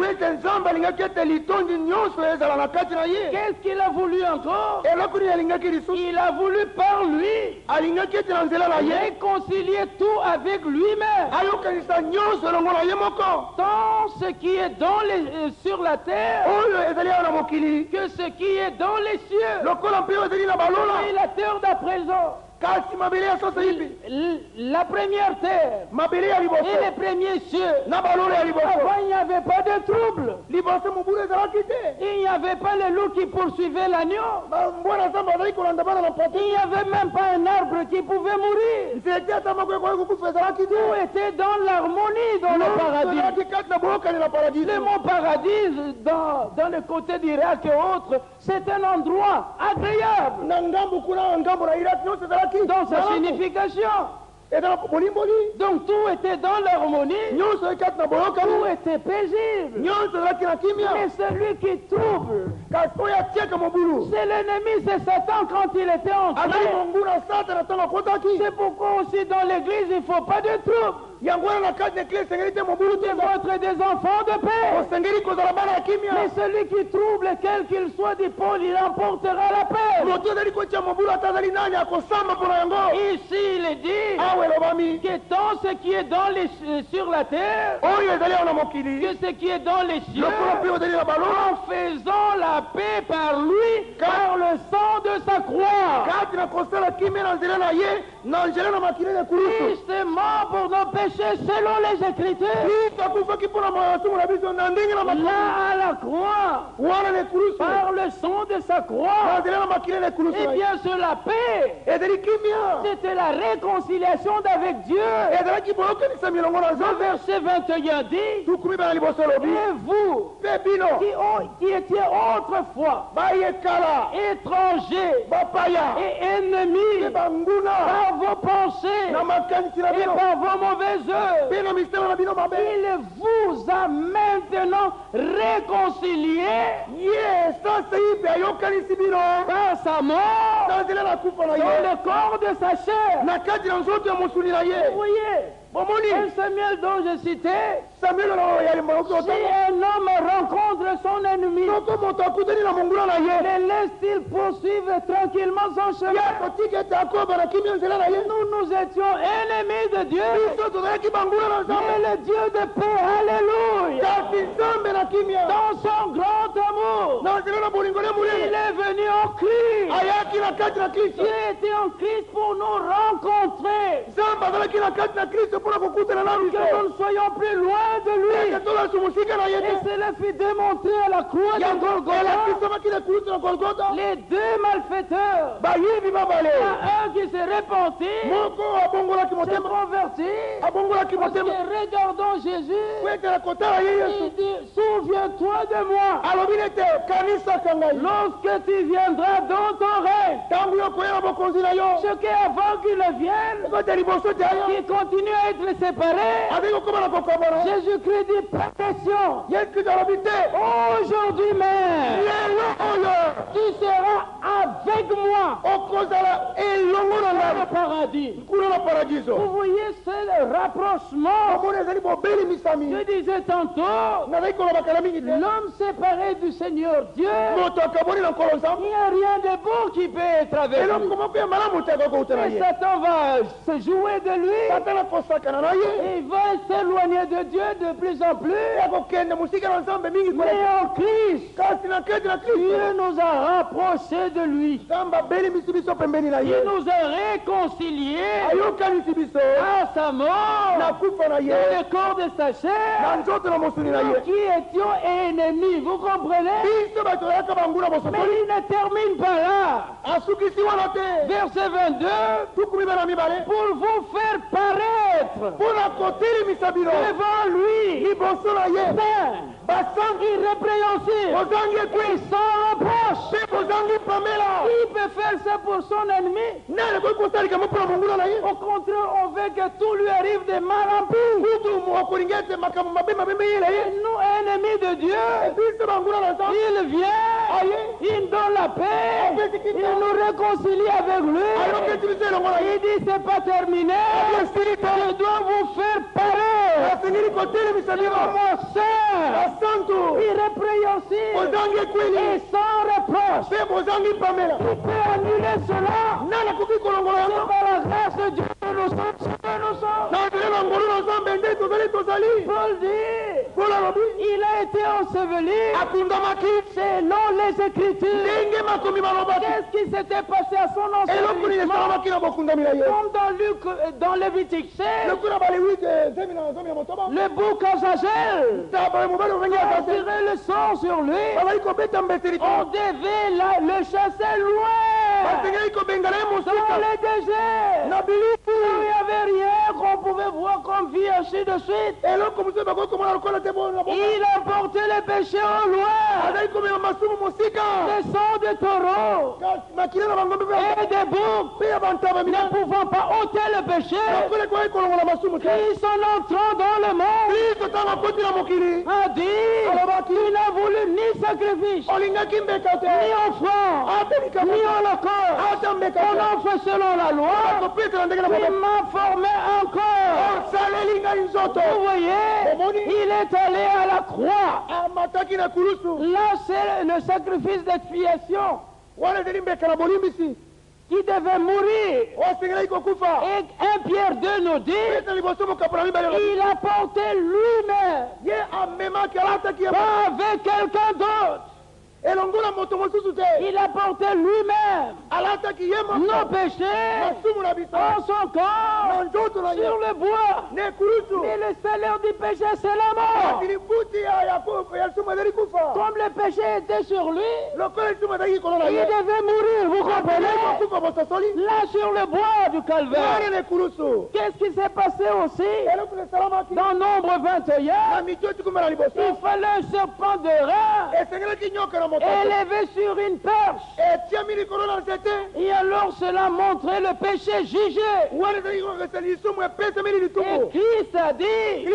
Qu'est-ce qu'il a voulu encore? Il a voulu par lui réconcilier tout avec lui-même. Tant ce qui est sur la terre que ce qui est dans les cieux. Et la terre d'à présent, la première terre et les premiers cieux, avant il n'y avait pas de trouble. Il n'y avait pas le loup qui poursuivait l'agneau. Il n'y avait même pas un arbre qui pouvait mourir. Tout était dans l'harmonie dans le paradis. Le mot paradis dans le côté d'Irak et autres, c'est un endroit agréable dans sa signification. Donc tout était dans l'harmonie, tout était paisible. Mais celui qui trouble, c'est l'ennemi, c'est Satan quand il était entré. C'est pourquoi aussi dans l'église il ne faut pas de trouble. Vous devez être des enfants de paix. Mais celui qui trouble, quel qu'il soit du pôle, il emportera la paix. Ici il est dit, que tant ce qui est sur la terre que ce qui est dans les cieux, en faisant la paix par lui, par le sang de sa croix. Christ est mort pour nos péchés selon les Écritures. Là à la croix, par le sang de sa croix, et bien sur la paix, c'était la réconciliation avec Dieu. Le verset 21 dit, et vous qui étiez autrefois étrangers et ennemis par vos pensées et par vos mauvaises œuvres, il vous a maintenant réconciliés par sa mort dans le corps de sa chair. Vous voyez, un Samuel dont je citais, si un homme rencontre son ennemi, le laisse-t-il poursuivre tranquillement son chemin? Nous étions ennemis de Dieu, mais le Dieu de paix, alléluia, dans son grand amour, il est venu en Christ. Dieu était en Christ pour nous rencontrer, que nous ne soyons plus loin de lui. Et cela fut démontré à la croix de Golgotha. Les deux malfaiteurs, il y a un qui s'est repenti, s'est converti, parce que regardant Jésus, il dit, souviens-toi de moi lorsque tu viendras dans ton règne. Ce qu'avant qu'il ne vienne, qui continue à être séparé, Jésus-Christ dit, pas question. Aujourd'hui même, tu seras avec moi dans le paradis. Vous voyez ce rapprochement. Je disais tantôt, l'homme séparé du Seigneur Dieu, il n'y a rien de bon qui peut être avec lui. Et Satan va se jouer de lui. Il va s'éloigner de Dieu de plus en plus. Mais en Christ, Dieu nous a rapprochés de lui. Il nous a réconciliés à sa mort dans le corps de sa chair. Nous qui étions ennemis, vous comprenez? Mais il ne termine pas là. Verset 22, pour vous faire paraître devant lui, saint, irrépréhensible, sans reproche. Qui peut faire ça pour son ennemi? Au contraire, on veut que tout lui arrive de mal en pis. Nous, ennemis de Dieu, il vient, il donne la paix, il nous réconcilie avec lui. Il dit, c'est pas terminé, je dois vous faire paraître moi saint, irrépréhensible et sans reproche. Qui peut annuler cela? C'est par la grâce de Dieu que nous sommes ce que nous sommes. Paul dit, il a été enseveli selon les Écritures. Qu'est-ce qui s'était passé à son ensevelissement? Comme dans Luc, dans Lévitique 16, le bouc à Jagel a tiré le sang sur lui. On devait le chasser loin dans les déserts. Il n'y avait rien qu'on pouvait voir comme vie ainsi de suite. Il emportait les péchés au loin. Des sangs de taureaux et des boucs ne pouvant pas ôter le péché. Christ, en entrant dans le monde, a dit, il n'a voulu ni sacrifice, ni offrande, ni holocauste. On offre selon la loi. Il m'a formé encore. Vous voyez, il est allé à la croix. Là, c'est le sacrifice d'expiation qui devait mourir. Et 1 Pierre 2 nous dit, il a porté lui-même, pas avec quelqu'un d'autre. Il a porté lui-même nos péchés en son corps sur le bois. Mais le salaire du péché, c'est la mort. Comme le péché était sur lui, il devait mourir, vous comprenez? Là sur le bois du calvaire. Qu'est-ce qui s'est passé aussi? Dans Nombre 21, il fallait un serpent de rein élevé sur une perche. Et alors cela montrait le péché jugé. Et Christ a dit,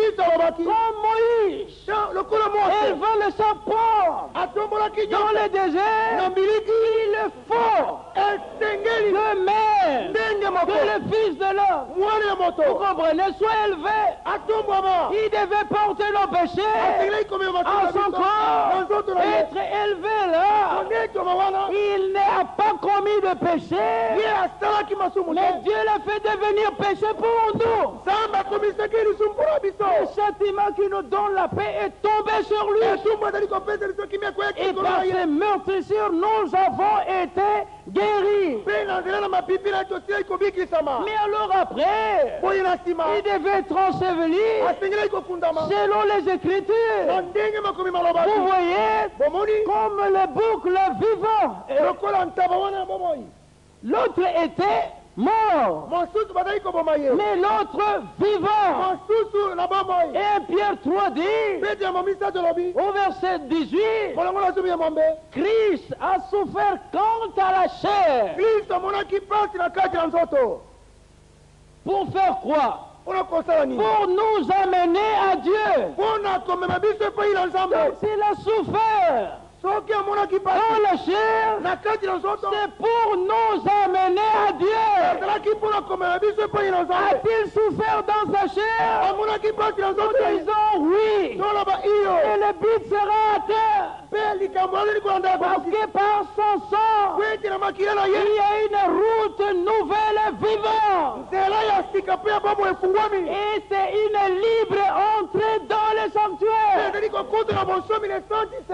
comme Moïse, élevant le serpent dans le désert, il faut de même que le Fils de l'homme. Vous comprenez? Soit élevé. Il devait porter nos péchés en son corps, être élevé là. Il n'a pas commis de péché, mais Dieu l'a fait devenir péché pour nous. Le châtiment qui nous donne la paix est tombé sur lui. Et par ces meurtrissures, nous avons été guéris. Mais alors après, il devait être enseveli selon les Écritures. Vous voyez, comme le boucle vivant. L'autre était mort, mais l'autre vivant. Et Pierre 3 dit, au verset 18, Christ a souffert quant à la chair. Pour faire quoi? Pour nous amener à Dieu. Donc s'il a souffert dans la chair, c'est pour nous amener à Dieu. A-t-il souffert dans sa chair? Nous disons oui. Et le but sera atteint. Parce que par son sang, il y a une route nouvelle vivante. Et c'est une libre entrée dans le sanctuaire.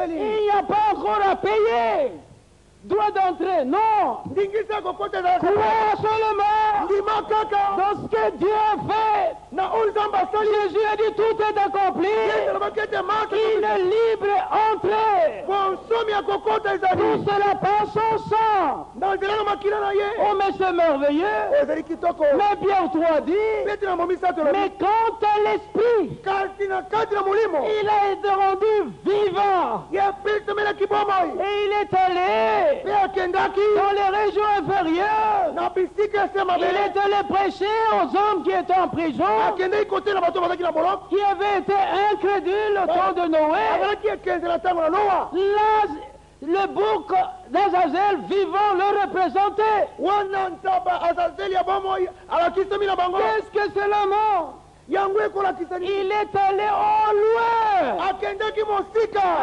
Il n'y a pas encore à payer. Droit d'entrée, non. Crois seulement dans ce que Dieu a fait. Jésus a dit tout est accompli. Une libre entrée. Tout cela par son sang. Oh mais c'est merveilleux. Mais Pierre 3 dit, mais quant à l'esprit, il a été rendu vivant. Et il est allé dans les régions inférieures. Il est allé prêcher aux hommes qui étaient en prison, qui avaient été incrédules au temps de Noé. Là, le bouc d'Azazel vivant le représentait. Qu'est-ce que c'est le mot? Il est allé au loin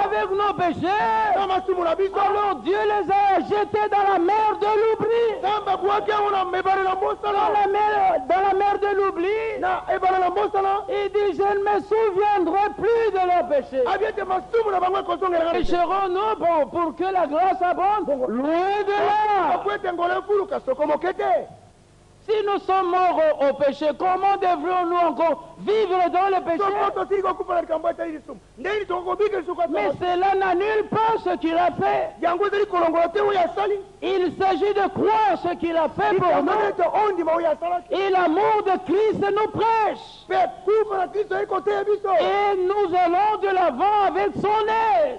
avec nos péchés. Alors Dieu les a jetés dans la mer de l'oubli. Dans la mer de l'oubli. Il dit, je ne me souviendrai plus de leurs péchés. Pécherons-nous pour que la grâce abonde? Loin de là. Si nous sommes morts au péché, comment devrions-nous encore vivre dans le péché? Mais cela n'annule pas ce qu'il a fait. Il s'agit de croire ce qu'il a fait pour nous. Et l'amour de Christ nous prêche. Et nous allons de l'avant avec son aide.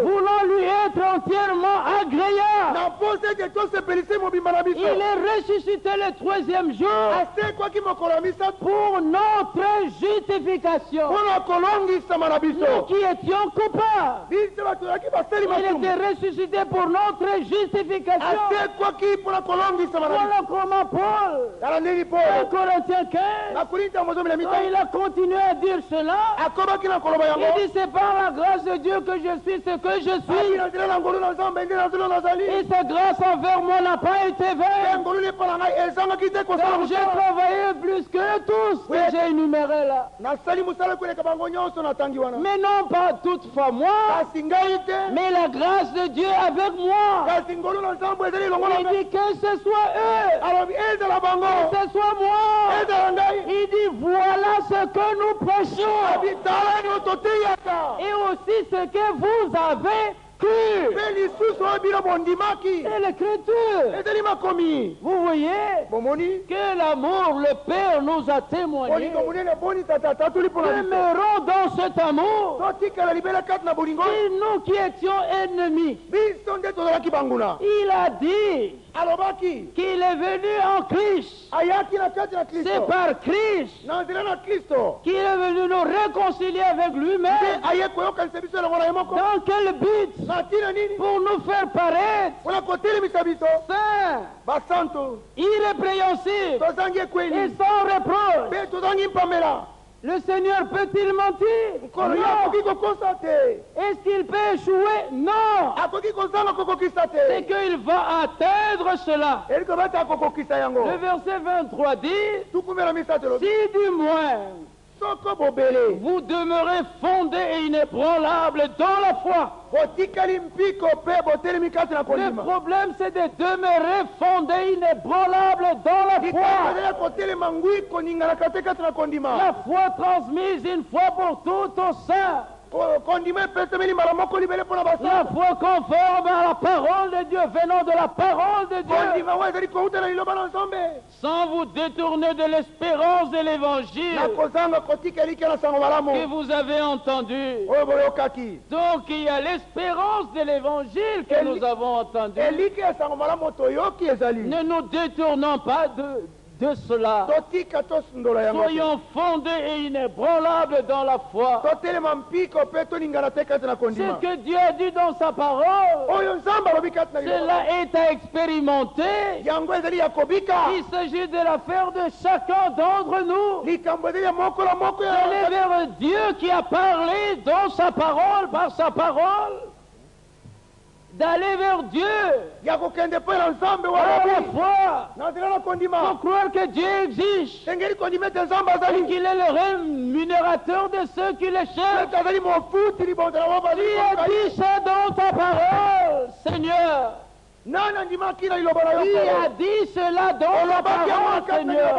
Voulant lui être entièrement agréable. Il ressuscité le troisième jour pour notre justification. Nous qui étions coupables, il était ressuscité pour notre justification. Voilà comment Paul, en Corinthiens 15, quand il a continué à dire cela, il dit c'est par la grâce de Dieu que je suis ce que je suis. Et sa grâce envers moi n'a pas été vaine. Donc j'ai travaillé plus que tous que j'ai énuméré là. Mais non pas toutefois moi, mais la grâce de Dieu avec moi. Il dit que ce soit eux, que ce soit moi. Il dit voilà ce que nous prêchons. Et aussi ce que vous avez cru. Et l'écriture. Vous voyez que l'amour, le Père nous a témoigné. Demeurons dans cet amour. Et nous qui étions ennemis. Il a dit qu'il est venu en Christ. C'est par Christ qu'il est venu nous réconcilier avec lui-même. Dans quel but? Pour nous faire paraître saints, irrépréhensibles et sans reproche. Le Seigneur peut-il mentir? Non. Est-ce qu'il peut échouer? Non. C'est qu'il va atteindre cela. Le verset 23 dit, si du moins vous demeurez fondés et inébranlables dans la foi. Le problème c'est de demeurer fondés inébranlables dans la foi. La foi transmise une fois pour toutes aux saints. La foi conforme à la parole de Dieu, venant de la parole de Dieu, sans vous détourner de l'espérance de l'évangile que vous avez entendu. Donc il y a l'espérance de l'évangile que nous avons entendu. Ne nous détournons pas de cela. Soyons fondés et inébranlables dans la foi. Ce que Dieu a dit dans sa parole, cela est à expérimenter. Il s'agit de l'affaire de chacun d'entre nous. D'aller vers Dieu qui a parlé dans sa parole, par sa parole. D'aller vers Dieu par la foi, pour croire que Dieu existe et qu'il est le rémunérateur de ceux qui le cherchent. Tu as dit ça dans ta parole, Seigneur. Qui a dit cela dans la parole, Seigneur?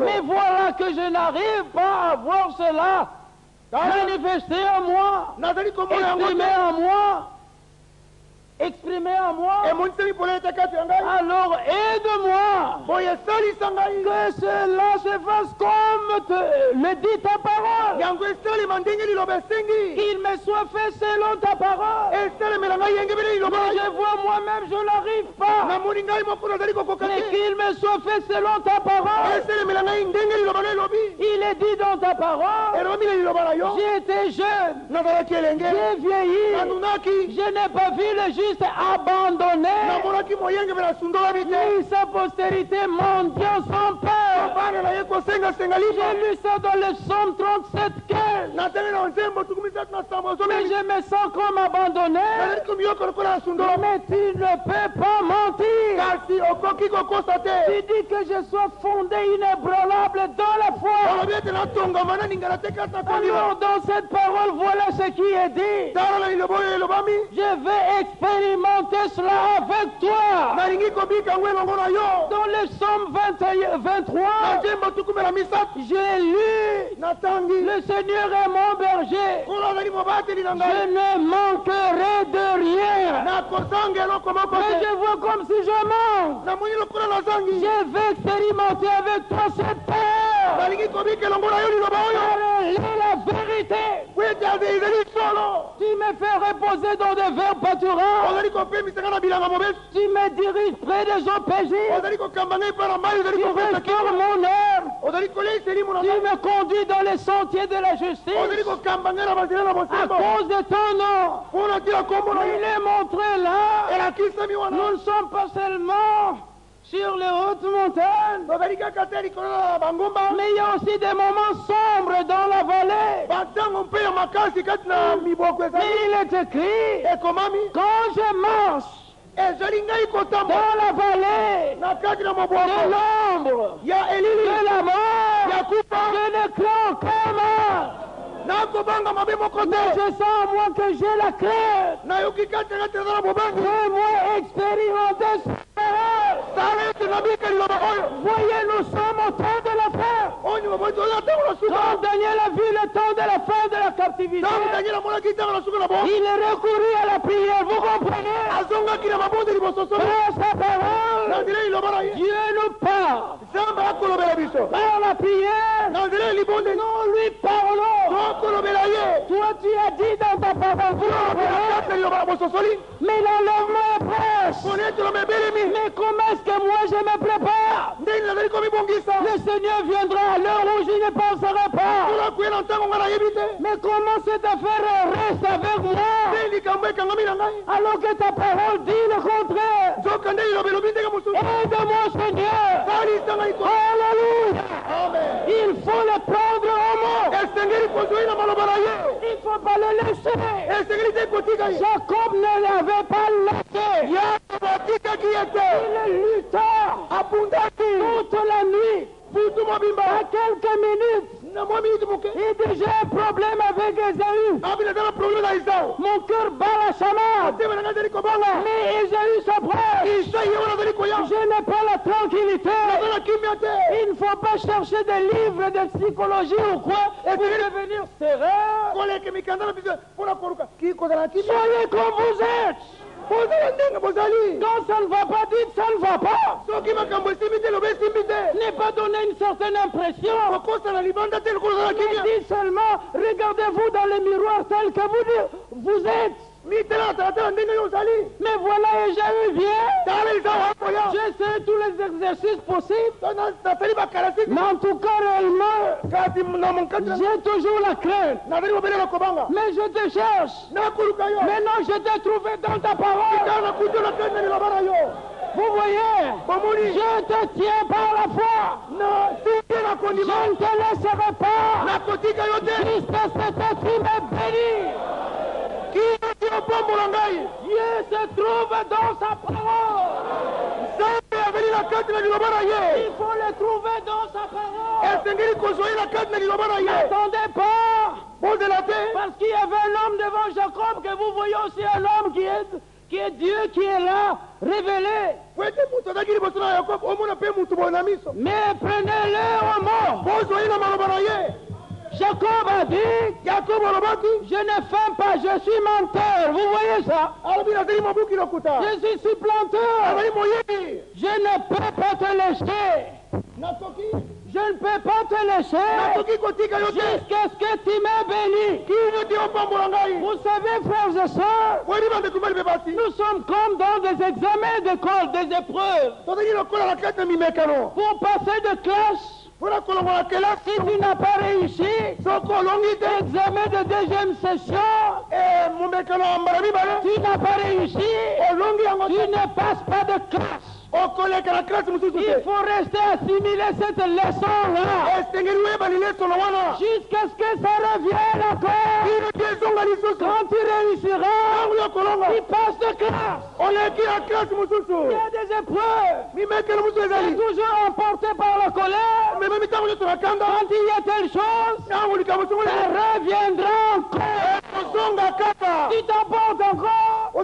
Mais voilà que je n'arrive pas à voir cela manifesté en moi, exprimé en moi. Alors aide-moi que cela se fasse comme le dit ta parole. Qu'il me soit fait selon ta parole. Mais je vois moi-même, je n'arrive pas. Mais qu'il me soit fait selon ta parole. Il est dit dans ta parole, j'ai été jeune, j'ai vieilli, je n'ai pas vu le juste abandonné, ni sa postérité mendiant sans peur. J'ai lu ça dans le psaume 37, 15. Mais je me sens comme abandonné. Mais tu ne peux pas mentir. Tu dis que je sois fondé inébranlable dans la foi. Alors dans cette parole, voilà ce qui est dit. Je vais expérimenter cela avec toi. Dans le psaume 23, j'ai lu, le Seigneur est mon berger, je ne manquerai de rien. Mais je vois comme si je manque. Je vais expérimenter avec toi cette paix. Elle est la vérité. Tu me fais reposer dans des verts pâturages. Tu me diriges près des eaux paisibles. Tu restaures mon âme. Tu me conduis dans les sentiers de la justice. À cause de ton nom. Il est montré là. Nous ne sommes pas seulement sur les hautes montagnes, mais il y a aussi des moments sombres dans la vallée. Mais il est écrit, quand je marche dans la vallée de l'ombre de la mort, je ne crains aucun mal. Mais je sens en moi que j'ai la crainte. Fais-moi expérimenter ce. Voyez, nous sommes au temps de la fin. Quand Daniel a vu le temps de la fin de la captivité, il est recouru à la prière. Vous comprenez? Par sa parole, Dieu nous parle. Par la prière, nous lui parlons. Toi, tu as dit dans ta parole, mais l'enlèvement est proche. Mais comment est-ce que moi je me prépare? Le Seigneur viendra à l'heure où je ne penserai pas. Mais comment cette affaire reste avec moi alors que ta parole dit le contraire? Aide-moi, Seigneur. Alléluia. Il faut le prendre au mot. Il ne faut pas le laisser. Jacob ne l'avait pas laissé. Il lutta toute la nuit. À quelques minutes, il déjà un problème avec Esaü. Mon cœur bat la chamade. Mais Esaü s'approche. Je n'ai pas la tranquillité. Il ne faut pas chercher des livres de psychologie ou quoi pour devenir serein. Soyez comme vous êtes. Quand ça ne va pas, dites ça ne va pas. N'est pas donner une certaine impression. Mais dites seulement, regardez-vous dans le miroir tel que vous êtes. Mais voilà, Esaü vient. Je sais tous les exercices possibles. Mais en tout cas, réellement, j'ai toujours la crainte. Mais je te cherche. Maintenant, je t'ai trouvé dans ta parole. Vous voyez, je te tiens par la foi. Je ne te laisserai pas jusqu'à ce que tu me bénis. Dieu se trouve dans sa parole. Il faut le trouver dans sa parole. N'attendez pas. Parce qu'il y avait un homme devant Jacob, que vous voyez aussi un homme qui est Dieu, qui est là, révélé. Mais prenez-le au mot. Jacob a dit, je ne fais pas, je suis menteur. Vous voyez ça? Je suis supplanteur. Je ne peux pas te laisser. Je ne peux pas te laisser jusqu'à ce que tu m'aies béni. Vous savez, frères et sœurs, nous sommes comme dans des examens d'école, des épreuves. Pour passer de classe, si tu n'as pas réussi, l'examen de deuxième session, tu n'as pas réussi, tu ne passes pas de classe. Il faut rester assimiler cette leçon-là jusqu'à ce que ça revienne encore. Quand tu réussiras, tu passes de classe. Il y a des épreuves. Tu es toujours emporté par la colère. Quand il y a telle chose, ça reviendra encore. Tu t'emportes encore, ça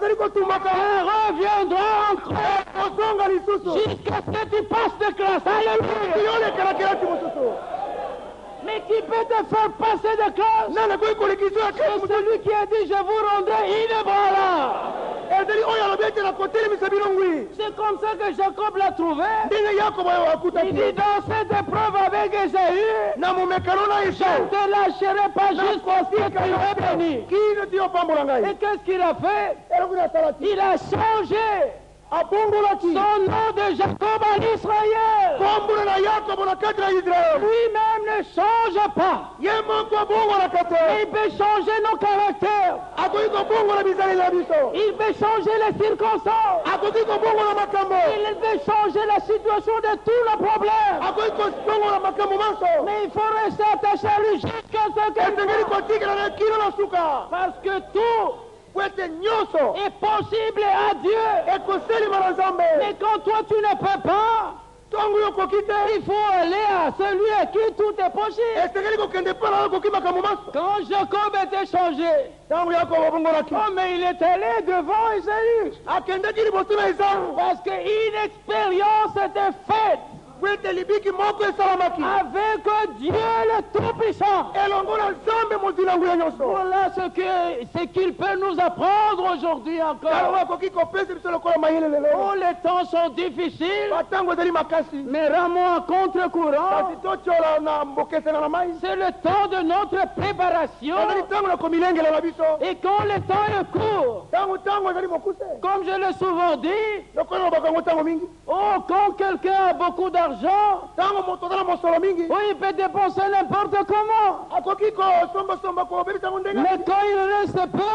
reviendra encore. Jusqu'à ce que tu passes de classe. Alléluia. Mais qui peut te faire passer de classe? C'est celui qui a dit je vous rendrai inébranlable. C'est comme ça que Jacob l'a trouvé. Il dit dans cette épreuve avec Ésaü, je ne te lâcherai pas jusqu'à ce que tu me bénis. Et qu'est-ce qu'il a fait? Il a changé son nom de Jacob en Israël. Lui-même ne change pas. Mais il peut changer nos caractères. Il peut changer les circonstances. Il peut changer la situation de tous nos problèmes. Mais il faut rester attaché à lui jusqu'à ce que... Parce que tout est possible à Dieu. Mais quand toi tu ne peux pas, il faut aller à celui à qui tout est possible. Quand Jacob était changé, mais il est allé devant Ésaü. Parce qu'une expérience était faite avec Dieu le Tout-Puissant. Voilà ce qu'il peut nous apprendre aujourd'hui encore. Oh, les temps sont difficiles, mais rends-moi en contre-courant. C'est le temps de notre préparation. Et quand le temps est court, comme je l'ai souvent dit, oh, quand quelqu'un a beaucoup d'argent, il peut dépenser n'importe comment. Mais quand il reste peu,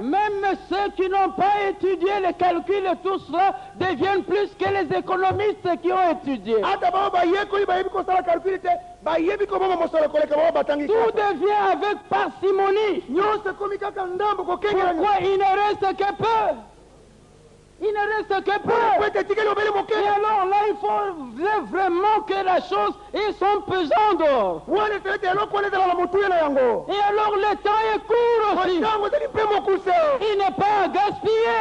même ceux qui n'ont pas étudié les calculs et tout cela deviennent plus que les économistes qui ont étudié. Tout devient avec parcimonie. Pourquoi il ne reste que peu? Il ne reste que peu. Et alors là, il faut vraiment que la chose ait son pesant d'or. Et alors le temps est court aussi. Il n'est pas gaspillé.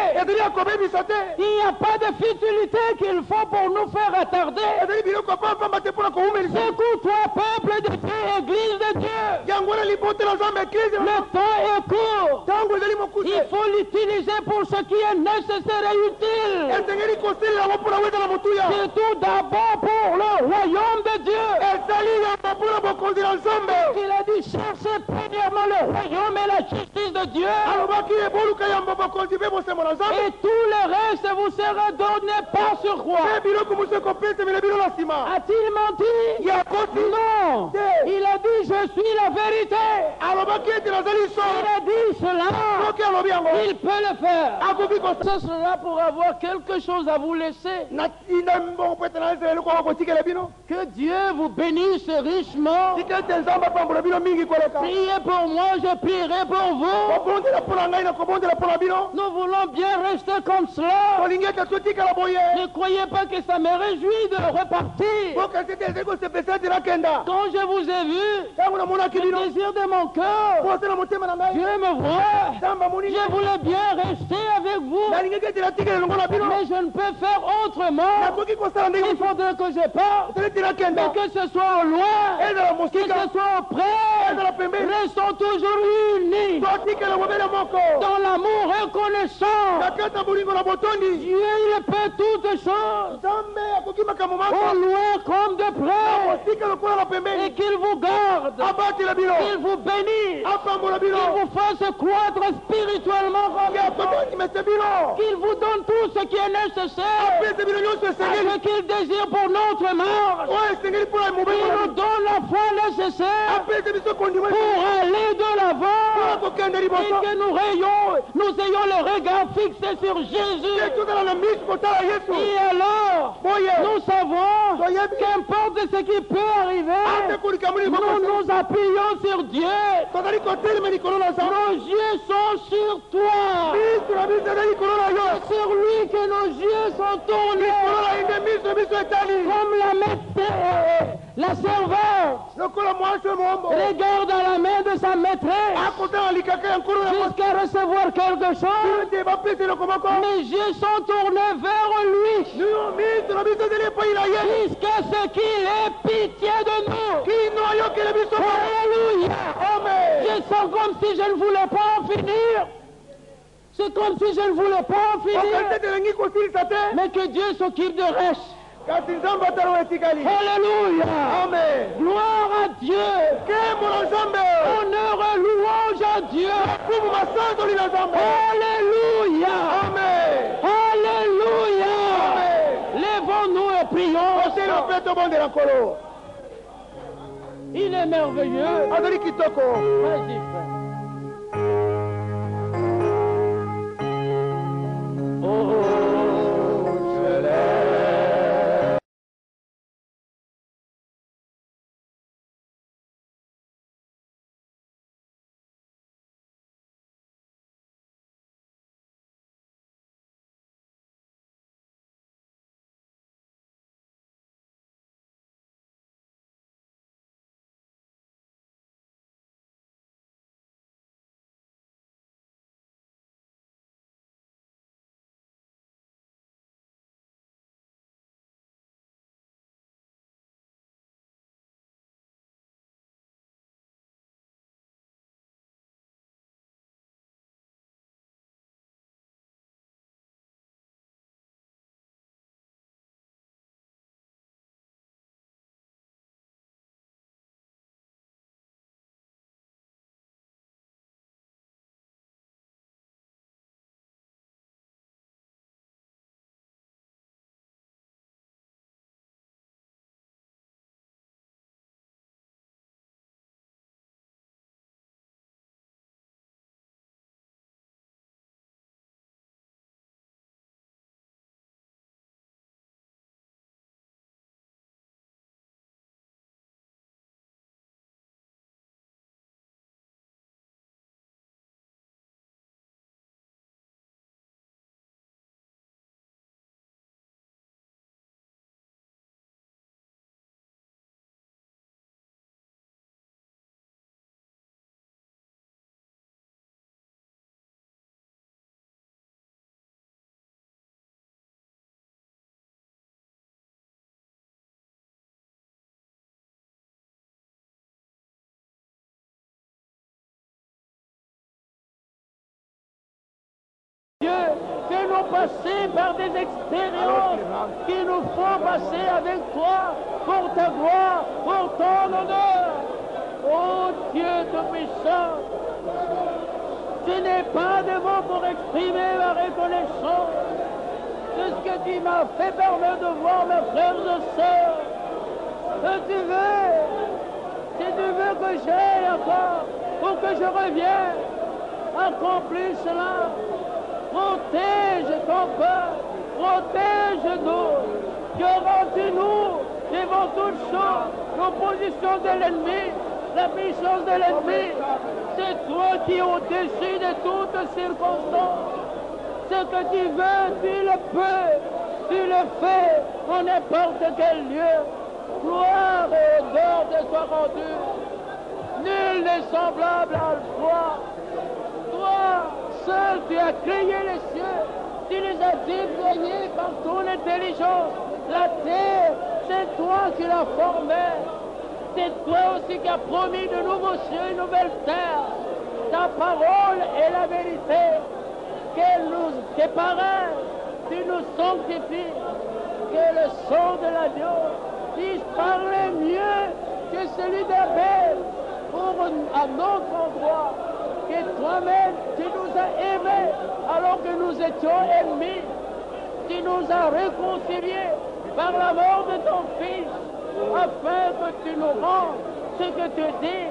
Il n'y a pas de futilité qu'il faut pour nous faire attarder. Secoue-toi, peuple de Dieu, Église de Dieu. Le temps est court. Il faut l'utiliser pour ce qui est nécessaire et utile. C'est tout d'abord pour le royaume de Dieu. Il a dit cherchez premièrement le royaume et la justice de Dieu. Et tout le reste vous sera donné par surcroît. A-t-il menti? Non. Il a dit je suis la vérité. Il a dit cela. Il peut le faire. Ce sera pour avoir quelque chose à vous laisser. Que Dieu vous bénisse richement. Priez pour moi, je prierai pour vous. Nous voulons bien rester comme cela. Ne croyez pas que ça me réjouit de repartir. Quand je vous ai vu, le désir de mon cœur, Dieu me voit. Je voulais bien rester avec vous. Mais je ne peux faire autrement. Il faudrait que je parte. Mais que ce soit au loin, que ce soit auprès, restons toujours unis dans l'amour reconnaissant. Dieu, il peut toutes choses, au loin comme de près, et qu'il vous garde, qu'il vous bénisse, qu'il vous fasse croître spirituellement, qu'il vous donne tout ce qui est nécessaire, ce qu'il désire pour notre marche, qu'il nous donne la foi nécessaire pour aller de l'avant, et que nous ayons le regard fixé sur Jésus. Et alors, nous savons qu'importe ce qui peut arriver, nous nous appuyons sur Dieu. Nos yeux sont sur toi. Sur lui que nos yeux sont tournés. Comme la servante regarde à la main de sa maîtresse jusqu'à recevoir quelque chose. Mes yeux sont tournés vers lui jusqu'à ce qu'il ait pitié de nous. Alléluia. Je sens comme si je ne voulais pas en finir. C'est comme si je ne voulais pas en finir. Mais que Dieu s'occupe de reste. Alléluia. Amen. Gloire à Dieu. Honneur et louange à Dieu. Alléluia. Amen. Alléluia. Amen. Lèvons-nous et prions. Il est merveilleux. Vas-y, frère. Dieu, fais-nous passer par des expériences qui nous font passer avec toi pour ta gloire, pour ton honneur. Oh Dieu Tout-Puissant, je n'ai pas de mots pour exprimer ma reconnaissance de ce que tu m'as fait permettre de voir mes frères et sœurs. Si tu veux que j'aille encore, pour que je revienne, accomplis cela. Protège ton peuple, protège-nous, garantis-nous devant toutes choses, l'opposition de l'ennemi, la puissance de l'ennemi. C'est toi qui es au-dessus de toutes circonstances. Ce que tu veux, tu le peux, tu le fais en n'importe quel lieu. Gloire et honneur te soit rendue. Nul n'est semblable à toi. Toi, seul, tu as créé les cieux, tu les as déployés par ton intelligence. La terre, c'est toi qui l'as formée. C'est toi aussi qui as promis de nouveaux cieux et une nouvelle terre. Ta parole est la vérité. Que pareil, tu nous sanctifies. Que le sang de l'agneau puisse parler mieux que celui d'Abel pour à notre endroit. Que toi-même, tu nous as aimés alors que nous étions ennemis. Tu nous as réconciliés par la mort de ton Fils, afin que tu nous rendes ce que tu dis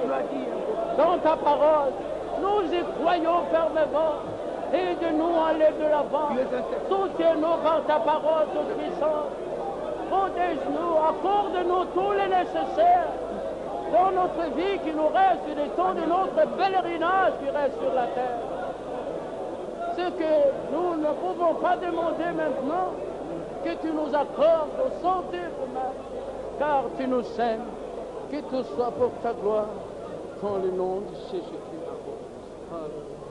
dans ta parole. Nous y croyons fermement. Aide-nous à aller de l'avant. Soutiens-nous par ta parole toute puissante. Protège-nous, accorde-nous tout le nécessaire dans notre vie qui nous reste et le temps de notre pèlerinage qui reste sur la terre. Ce que nous ne pouvons pas demander maintenant, que tu nous accordes au centuple, car tu nous aimes, que tout soit pour ta gloire, dans le nom de Jésus-Christ. Amen.